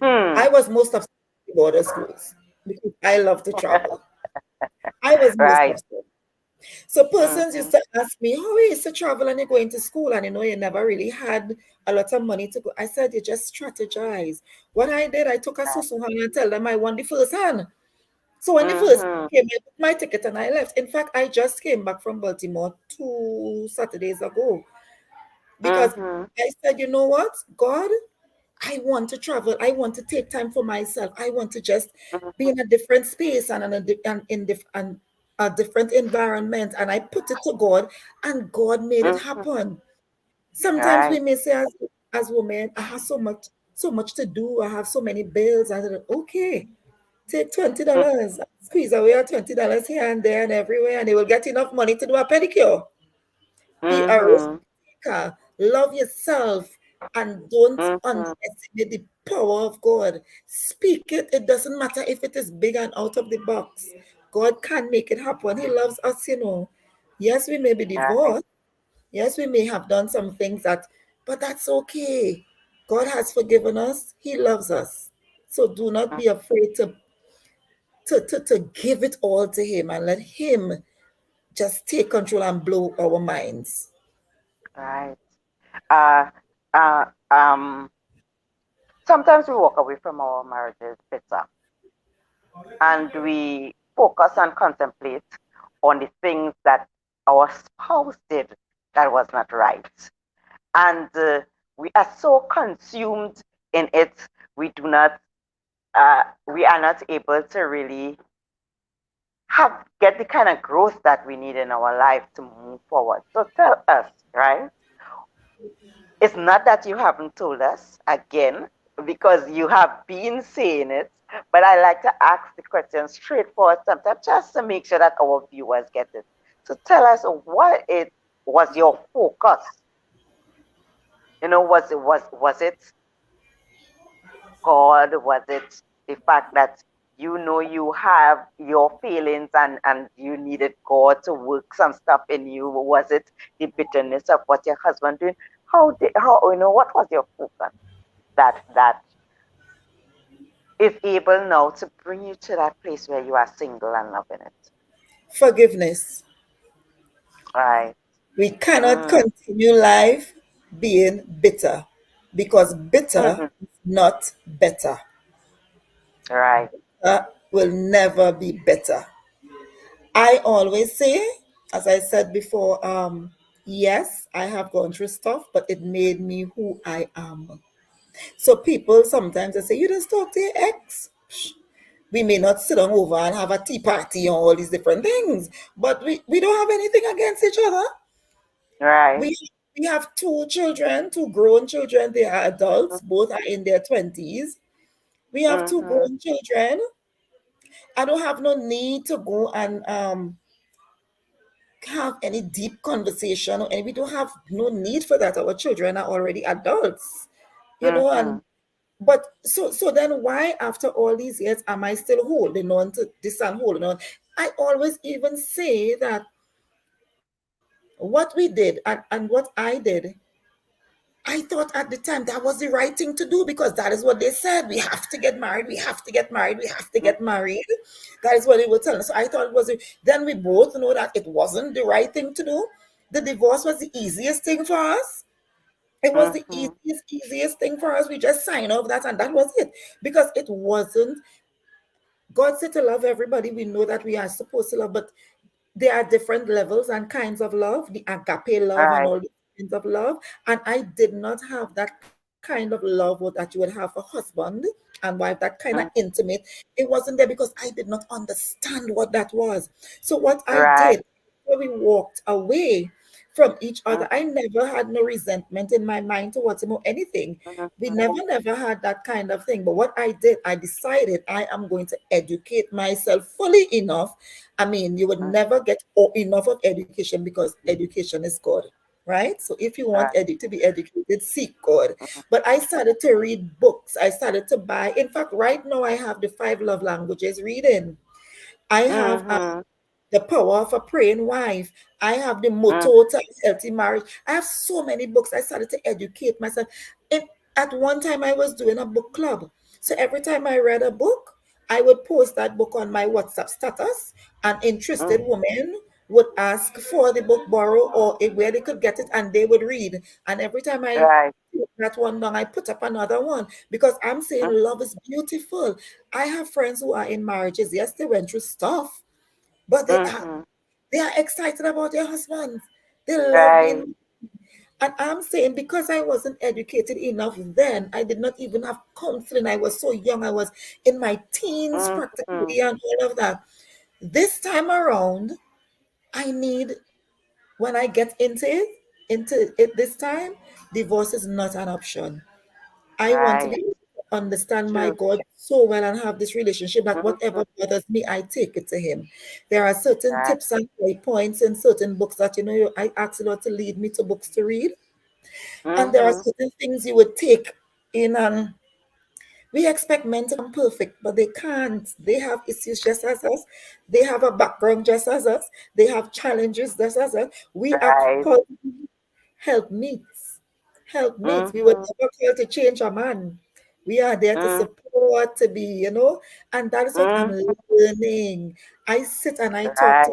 I Hmm. was most upset when the borders closed because I love to travel. I was most Right. upset. So persons Mm-hmm. used to ask me, how is to travel and you're going to school and you never really had a lot of money to go. I said, you just strategize. What I did, I took a Right. susu hand and tell them I want the first hand. So when the first Mm-hmm. came, I booked my ticket and I left. In fact, I just came back from Baltimore 2 Saturdays ago because Mm-hmm. I said, you know what, God, I want to travel. I want to take time for myself. I want to just be in a different space and a different environment. And I put it to God, and God made it Mm-hmm. happen. Sometimes we Right. may say, as women, I have so much to do. I have so many bills. I said, okay, take $20, squeeze away your $20 here and there and everywhere, and you will get enough money to do a pedicure. Be a risk Mm-hmm. taker. Love yourself and don't Mm-hmm. underestimate the power of God. Speak it. It doesn't matter if it is big and out of the box. God can make it happen. He loves us. Yes, we may be Right. divorced. Yes, we may have done some things but that's okay. God has forgiven us. He loves us. So do not be afraid to give it all to Him and let Him just take control and blow our minds. Right. Uh, uh, um, Sometimes we walk away from our marriages bitter and we focus and contemplate on the things that our spouse did that was not right. And we are so consumed in it, we do not, we are not able to really get the kind of growth that we need in our life to move forward. So tell us, right? It's not that you haven't told us again, because you have been saying it, but I like to ask the question straightforward sometimes just to make sure that our viewers get it. So tell us what it was your focus. Was it God? Was it the fact that you have your feelings and you needed God to work some stuff in you? Was it the bitterness of what your husband doing? What was your focus that is able now to bring you to that place where you are single and loving it? Forgiveness. Right. We cannot Mm, continue life being bitter because bitter mm-hmm. is not better. Right. Will never be better. I always say, as I said before, yes, I have gone through stuff, but it made me who I am. So people sometimes they say, you just talk to your ex. We may not sit down over and have a tea party and all these different things, but we don't have anything against each other. Right. We have two children, two grown children. They are adults, both are in their 20s. We have two Mm-hmm. grown children. I don't have no need to go and have any deep conversation, and we don't have no need for that. Our children are already adults, Mm-hmm. and but so then why after all these years am I still holding on to this and holding on? I always even say that what we did and what I did, I thought at the time that was the right thing to do because that is what they said. We have to get married. We have to get married. We have to get married. That is what they were telling us. So I thought it was. Then we both know that it wasn't the right thing to do. The divorce was the easiest thing for us. It was the Mm-hmm. easiest thing for us. We just signed off that and that was it. Because it wasn't. God said to love everybody. We know that we are supposed to love, but there are different levels and kinds of love, the agape love and Right. all the kinds of love. And I did not have that kind of love that you would have for husband and wife, that kind of Mm, intimate. It wasn't there because I did not understand what that was. So what I right. did when we walked away from each other, I Mm-hmm. never had no resentment in my mind towards him or anything. We never had that kind of thing. But what I did, I decided I am going to educate myself fully enough. I mean, you would Mm-hmm. never get enough of education because education is God, right? So if you want Right. to be educated, seek God. But I started to read books. I started to buy. In fact, right now I have the five love languages reading. I have Mm-hmm. the power of a praying wife. I have the Mm, motto to healthy marriage. I have so many books. I started to educate myself. It, at one time, I was doing a book club. So every time I read a book, I would post that book on my WhatsApp status, and mm, interested women would ask for the book borrow or where they could get it, and they would read. And every time I right. put that one down, I put up another one because I'm saying Mm, love is beautiful. I have friends who are in marriages. Yes, they went through stuff, but mm-hmm. they are excited about their husbands. They love Right. being. And I'm saying because I wasn't educated enough then, I did not even have counseling. I was so young. I was in my teens Mm-hmm. practically and all of that. This time around, I need when I get into it this time, divorce is not an option. I want to be Right. able to understand my True. God so well and have this relationship that Mm-hmm. whatever bothers me, I take it to Him. There are certain Right. tips and points in certain books that I ask the Lord to lead me to books to read, and there are Mm-hmm. certain things you would take in. And we expect men to come perfect, but they can't. They have issues just as us. They have a background just as us. They have challenges just as us. We are Right. called helpmeets. Helpmeets. We were Mm-hmm. never called to change a man. We are there to Mm, support, to be, and that is what I'm mm, learning. I sit and I talk to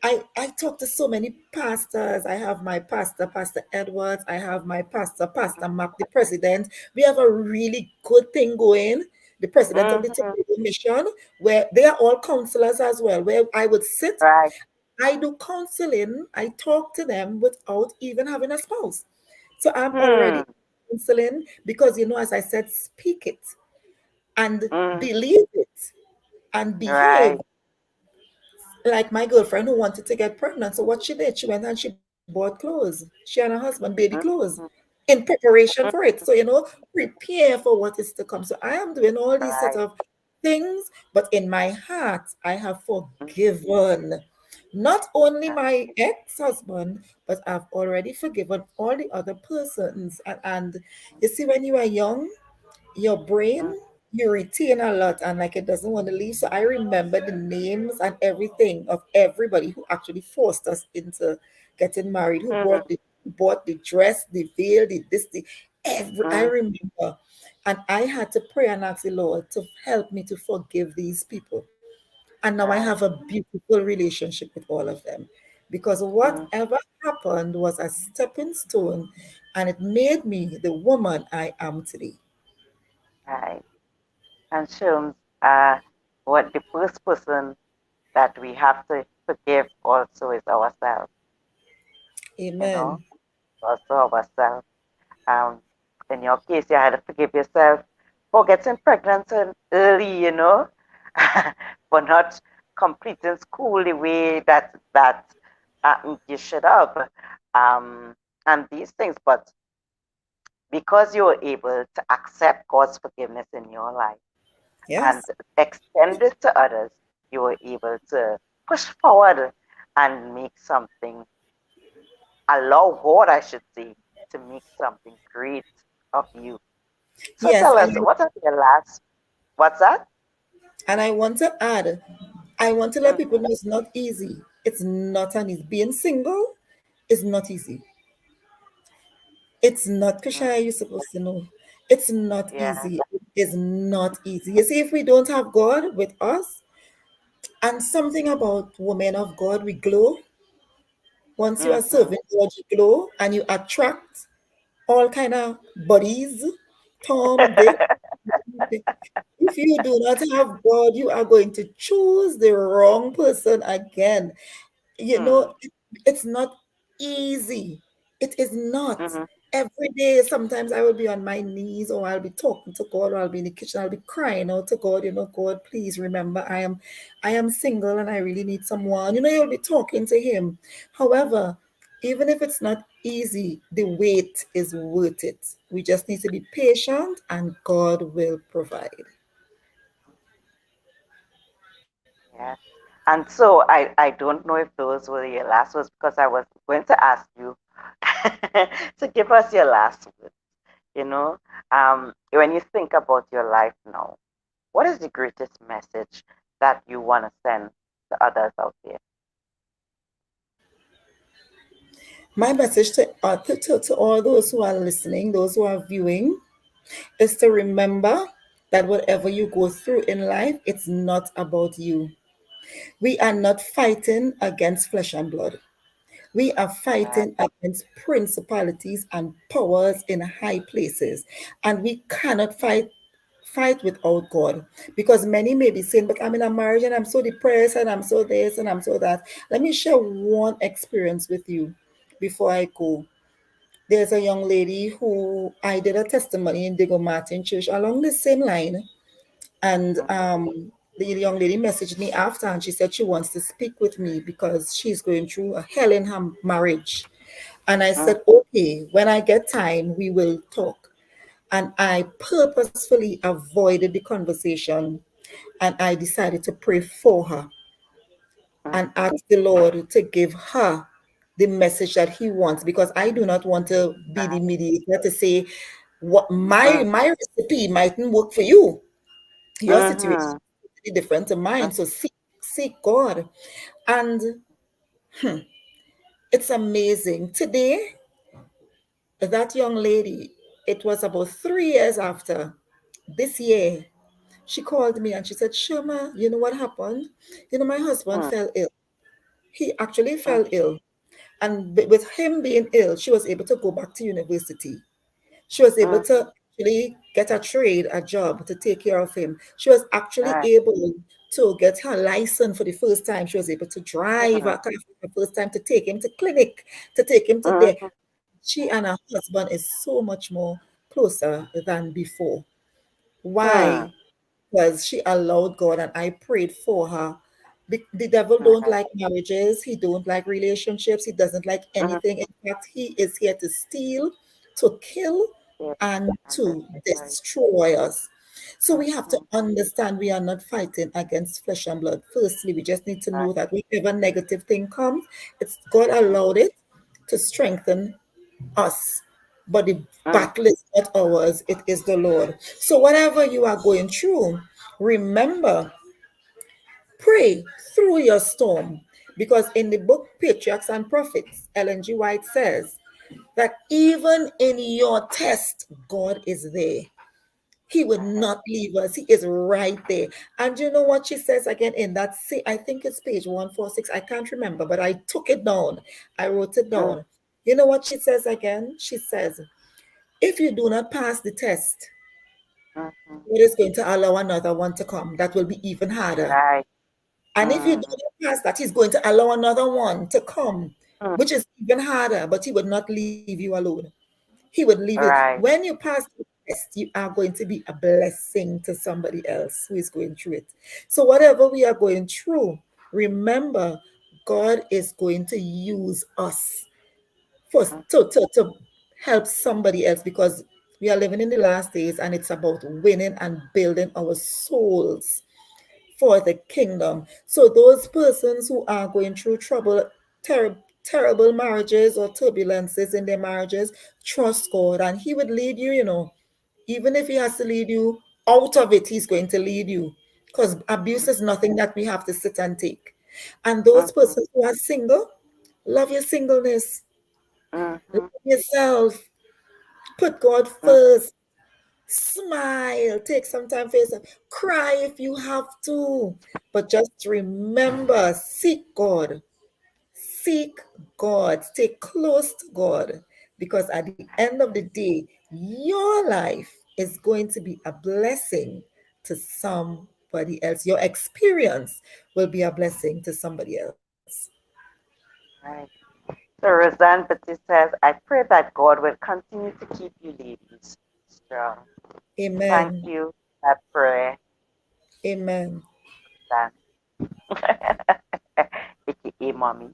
right. I talk to so many pastors. I have my pastor, Pastor Edwards. I have my pastor, Pastor Mark, the president. We have a really good thing going. The president of the Mm-hmm. Temple Mission, where they are all counselors as well, where I would sit, Right. I do counseling, I talk to them without even having a spouse. So I'm Hmm. already counseling because, as I said, speak it and Mm, believe it and behave right. like my girlfriend who wanted to get pregnant. So what she did, she went and she bought clothes. She and her husband, baby Mm, clothes. in preparation for it. Mm-hmm. So, prepare for what is to come. So I am doing all these set Right. of things, but in my heart, I have Mm-hmm. forgiven not only Right. my ex-husband, but I've already forgiven all the other persons. And you see, when you are young, your brain, Mm-hmm. you retain a lot and like it doesn't want to leave. So I remember the names and everything of everybody who actually forced us into getting married, who bought the dress, the veil, the this, the every I Mm-hmm. remember. And I had to pray and ask the Lord to help me to forgive these people. And now I have Right. a beautiful relationship with all of them. Because Mm-hmm. whatever happened was a stepping stone and it made me the woman I am today. Right. And Sherms, uh, what the first person that we have to forgive also is ourselves, you know, Amen. also ourselves. Um, in your case, you had to forgive yourself for getting pregnant so early, for not completing school the way that you should have, um, and these things. But because you were able to accept God's forgiveness in your life and Yes. extend it to others, you were able to push forward and make something, allow God, I should say, to make something great of you. So Yes, tell us, what are your last, what's that? and I want to add, I want to let people Mm-hmm, know it's not easy. It's not an easy. Being single is not easy. It's not, mm-hmm. Kushaya, you're supposed to know. It's not Yeah. easy. It is not easy. You see, if we don't have God with us, and something about women of God, we glow. Once you are Mm-hmm, serving God, you glow, and you attract all kind of bodies, Tom, Dick. If you do not have God, you are going to choose the wrong person again. mm-hmm, It's not easy. It is not. mm-hmm, Every day, sometimes I will be on my knees or I'll be talking to God or I'll be in the kitchen, I'll be crying out to God, God, please remember I am single and I really need someone. You'll be talking to him. However, even if it's not easy, the wait is worth it. We just need to be patient and God will provide. yeah. And so I don't know if those were your last words because I was going to ask you to give us your last words. When you think about your life now, what is the greatest message that you want to send to others out there? My message to all those who are listening, those who are viewing, is to remember that whatever you go through in life, it's not about you. We are not fighting against flesh and blood. We are Right. fighting against principalities and powers in high places. And we cannot fight without God. Because many may be saying, but I'm in a marriage and I'm so depressed and I'm so this and I'm so that. Let me share one experience with you before I go. There's a young lady who I did a testimony in Diego Martin Church along the same line. And Mm-hmm, the young lady messaged me after and she said she wants to speak with me because she's going through a hell in her marriage. And I said, okay, when I get time, we will talk. And I purposefully avoided the conversation and I decided to pray for her and mm-hmm, ask the Lord to give her the message that He wants, because I do not want to be the mediator to say what my recipe mightn't work for you. Your situation mm-hmm, is different to mine. So seek God. And it's amazing. Today, that young lady, it was about 3 years after this year, she called me and she said, Sherma, you know what happened? My husband fell ill. He actually fell ill. And with him being ill, she was able to go back to university. She was able mm-hmm, to actually get a trade, a job to take care of him. She was actually right. able to get her license for the first time. She was able to drive Mm-hmm, a car for the first time, to take him to clinic, to take him to there. mm-hmm, She and her husband is so much more closer than before. mm, Why? Because she allowed God and I prayed for her. The devil don't right. like marriages. He don't like relationships. He doesn't like Mm-hmm, anything. In fact, he is here to steal, to kill Yes. and And to destroy. destroy us. So we have to Mm-hmm. understand we are not fighting against flesh and blood. Firstly, we just need to Right. know that whatever negative thing comes, it's God allowed it to strengthen us. But the Mm-hmm. battle is not ours, it is the Lord. So whatever you are going through, remember, pray through your storm. Because in the book Patriarchs and Prophets, Ellen G. White says that even in your test, God is there. He would Right. not leave us. He is right there. And you know what she says again in that? I think it's page 146. I can't remember, but I took it down. I wrote it Mm-hmm. down. You know what she says again? She says, if you do not pass the test, Mm-hmm. God is going to allow another one to come that will be even harder. Right. And if you do Mm-hmm. not pass that, He's going to allow another one to come, Mm-hmm. which is even harder, but He would not leave you alone. He would leave it. Right. When you pass the test, you are going to be a blessing to somebody else who is going through it. So, whatever we are going through, remember, God is going to use us for to help somebody else because we are living in the last days and it's about winning and building our souls for the kingdom. So those persons who are going through trouble, terrible marriages or turbulences in their marriages, trust God and He would lead you, even if He has to lead you out of it, He's going to lead you. Because abuse is nothing that we have to sit and take. And those Mm-hmm. persons who are single, love your singleness, love Mm-hmm. yourself, put God Mm-hmm. first. Smile, take some time for yourself, cry if you have to. But just remember, seek God, stay close to God, because at the end of the day, your life is going to be a blessing to somebody else. Your experience will be a blessing to somebody else. Right. So Roseanne Betty says, I pray that God will continue to keep you ladies strong. Thank Amen. you. I pray Amen. that AKA mommy.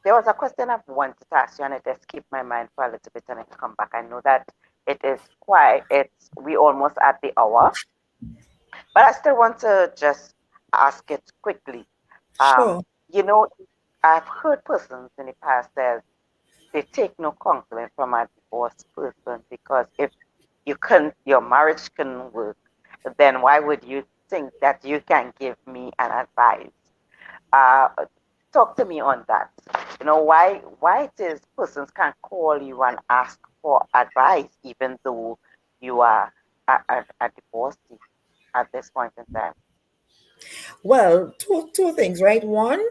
There was a question I've wanted to ask you and it escaped my mind for a little bit and it come back. I know that it's we almost at the hour, but I still want to just ask it quickly. Um, Sure. you know, I've heard persons in the past that they take no compliment from a divorced person because if your marriage can work, then why would you think that you can give me an advice? Uh, Talk to me on that. Why it is persons can call you and ask for advice even though you are a divorcee at this point in time. Well, two things, right? One,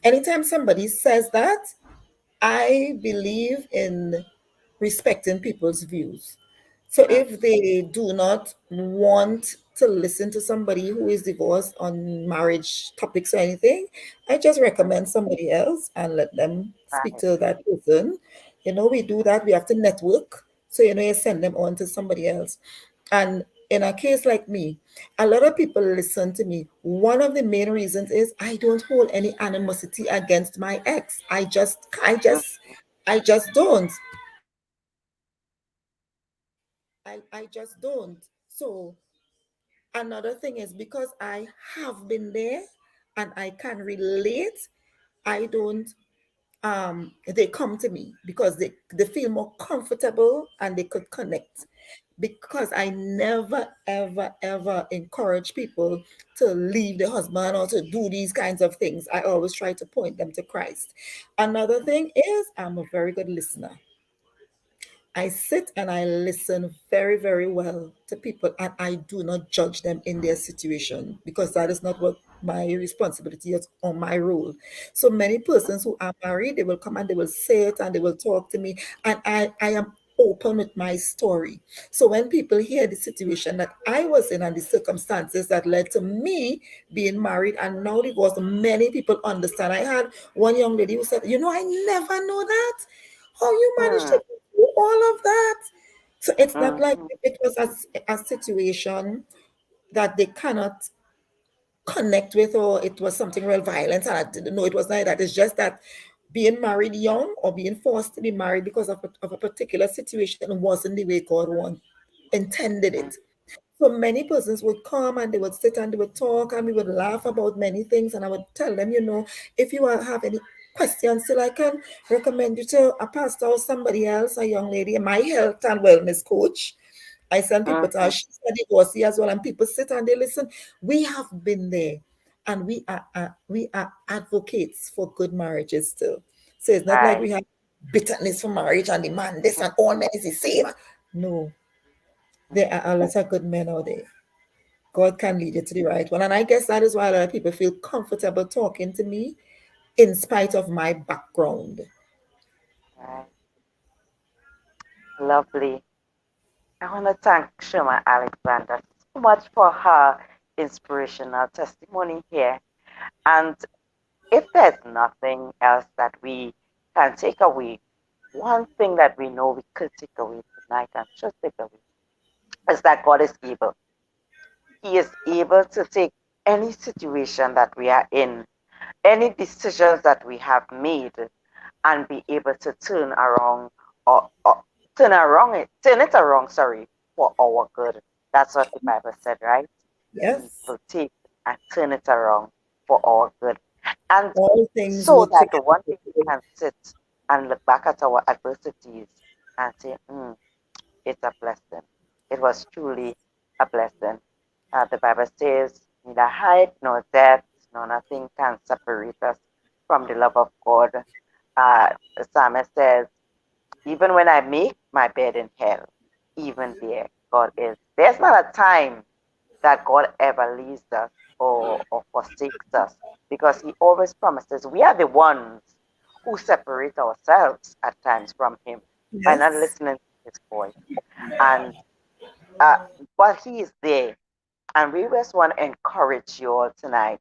anytime somebody says that, I believe in respecting people's views. So Mm, if they do not want to listen to somebody who is divorced on marriage topics or anything, I just recommend mm, somebody else and let them speak right. to that person. We do that. We have to network. So, you send them on to somebody else. And in a case like me, a lot of people listen to me. One of the main reasons is I don't hold any animosity against my ex. Mm, I just don't. I just don't. So another thing is because I have been there and I can relate, I don't they come to me because they feel more comfortable and they could connect. Because I never ever ever encourage people to leave the husband or to do these kinds of things. I always try to point them to Christ. Another thing is I'm a very good listener. I sit and I listen very, very well to people and I do not judge them in their situation because that is not what my responsibility is or my role. So many persons who are married, they will come and they will say it and they will talk to me and I am open with my story. So when people hear the situation that I was in and the circumstances that led to me being married and now divorced, many people understand. I had one young lady who said, I never know that. How you managed mm, to do all of that? So it's not like mm, it was a situation that they cannot connect with, or it was something real violent. And I didn't know it was like that. It's just that being married young or being forced to be married because of a particular situation wasn't the way God intended Mm, it. So many persons would come and they would sit and they would talk and we would laugh about many things. And I would tell them, if you have any questions, still I can recommend you to a pastor or somebody else, a young lady, my health and wellness coach. I send people to her. mhm. She's a divorcee as well, and people sit and they listen. We have been there, and we are advocates for good marriages still. So it's not like Right. we have bitterness for marriage and demand this and all men is the same. No, there are a lot of good men out there. God can lead you to the right one. And I guess that is why a lot of people feel comfortable talking to me in spite of my background. Right. Lovely. I want to thank Sherma Alexander so much for her inspirational testimony here. And if there's nothing else that we can take away, one thing that we know we could take away tonight and should take away is that God is able. He is able to take any situation that we are in, any decisions that we have made, and be able to turn around or turn it around, sorry, for our good. That's what the Bible said, right? He Yes, will take and turn it around for our good. And all things so work that together one for day we good. can sit and look back at our adversities and say, it's a blessing. It was truly a blessing. The Bible says, neither height nor depth nor nothing can separate us from the love of God. The psalmist says, even when I make my bed in hell, even there God is. There's not a time that God ever leaves us or forsakes us because He always promises we are the ones who separate ourselves at times from Him by not Yes, listening to His voice. And uh, but He is there. And we just want to encourage you all tonight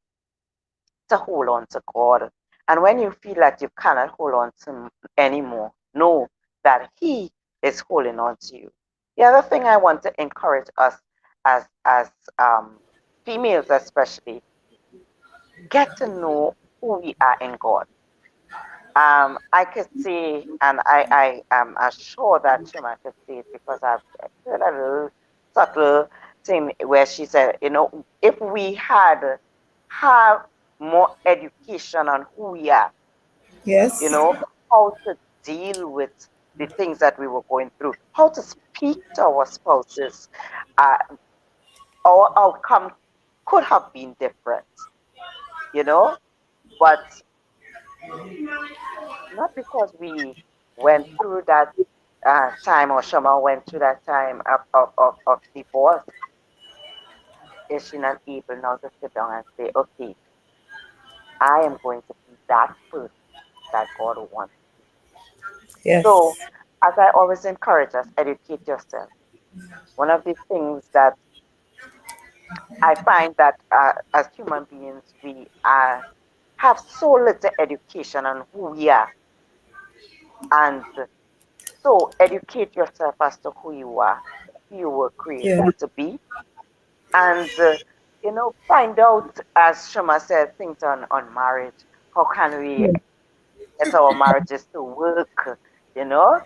to hold on to God. And when you feel that you cannot hold on to Him anymore, know that He is holding on to you. The other thing I want to encourage us as females especially, get to know who we are in God. I could see, and I am sure that Shema could see it because I've heard a little subtle thing where she said, if we had have more education on who we are, you yes, know, how to deal with the things that we were going through, how to speak to our spouses, uh, our outcome could have been different, you know, but not because we went through that time or Shama went through that time of divorce, is she not able now to sit down and say, okay, I am going to be that person that God wants. So, yes, as I always encourage us, educate yourself. One of the things that I find that as human beings, we have so little education on who we are. And so, educate yourself as to who you are, who you were yeah, created to be, and find out, as Shema said, things on marriage. How can we yeah, get our marriages to work? You know,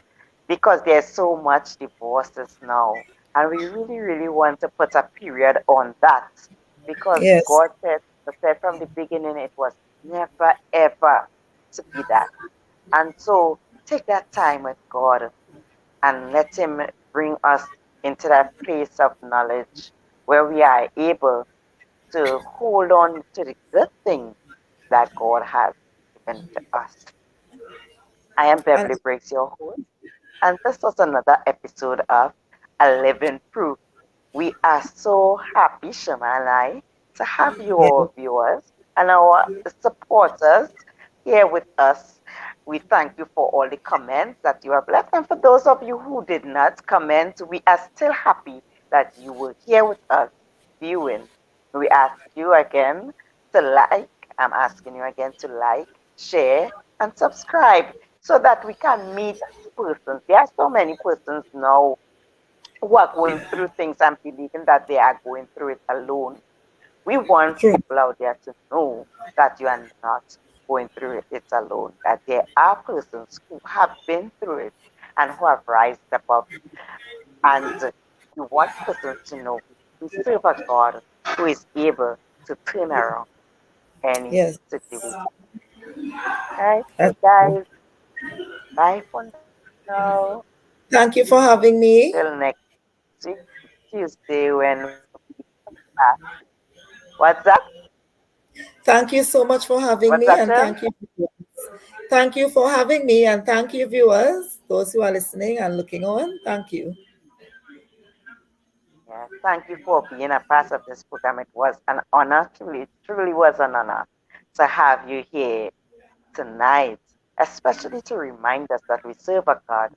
because there's so much divorces now, and we really, really want to put a period on that because yes, God said from the beginning it was never ever to be that, and so take that time with God and let Him bring us into that place of knowledge where we are able to hold on to the good things that God has given to us. I am and Beverly Briggs, your host, and this was another episode of A Living Proof. We are so happy, Shema and I, to have yeah, your viewers and our supporters here with us. We thank you for all the comments that you have left. And for those of you who did not comment, we are still happy that you were here with us viewing. We ask you again to like, I'm asking you again to like, share, and subscribe so that we can meet persons. There are so many persons now who are going through things and believing that they are going through it alone. We want True. people out there to know that you are not going through it alone, that there are persons who have been through it and who have rised above. And we want persons to know we serve a God who is able to turn around any Yes. situation. Right? So, That's true. guys, bye for now. Thank you for having Till me. next week, Tuesday, when we come back. What's that? Thank you so much for having What's me, that, and Sherm? thank you. Thank you for having me, and thank you, viewers, those who are listening and looking on. Thank you. Yeah, thank you for being a part of this program. It was an honor, truly was an honor to have you here tonight, especially to remind us that we serve a God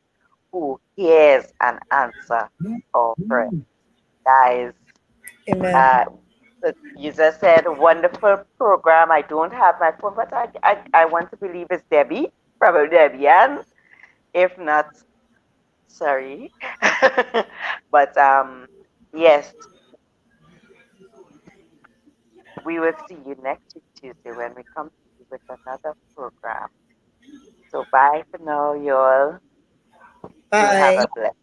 who hears and answers our prayers. Guys, Amen. uh, the user said, wonderful program. I don't have my phone, but I want to believe it's Debbie, probably Debbie. And if not, sorry. But yes, we will see you next week, Tuesday, when we come to you with another program. So bye for now, y'all. You have Bye. a blessed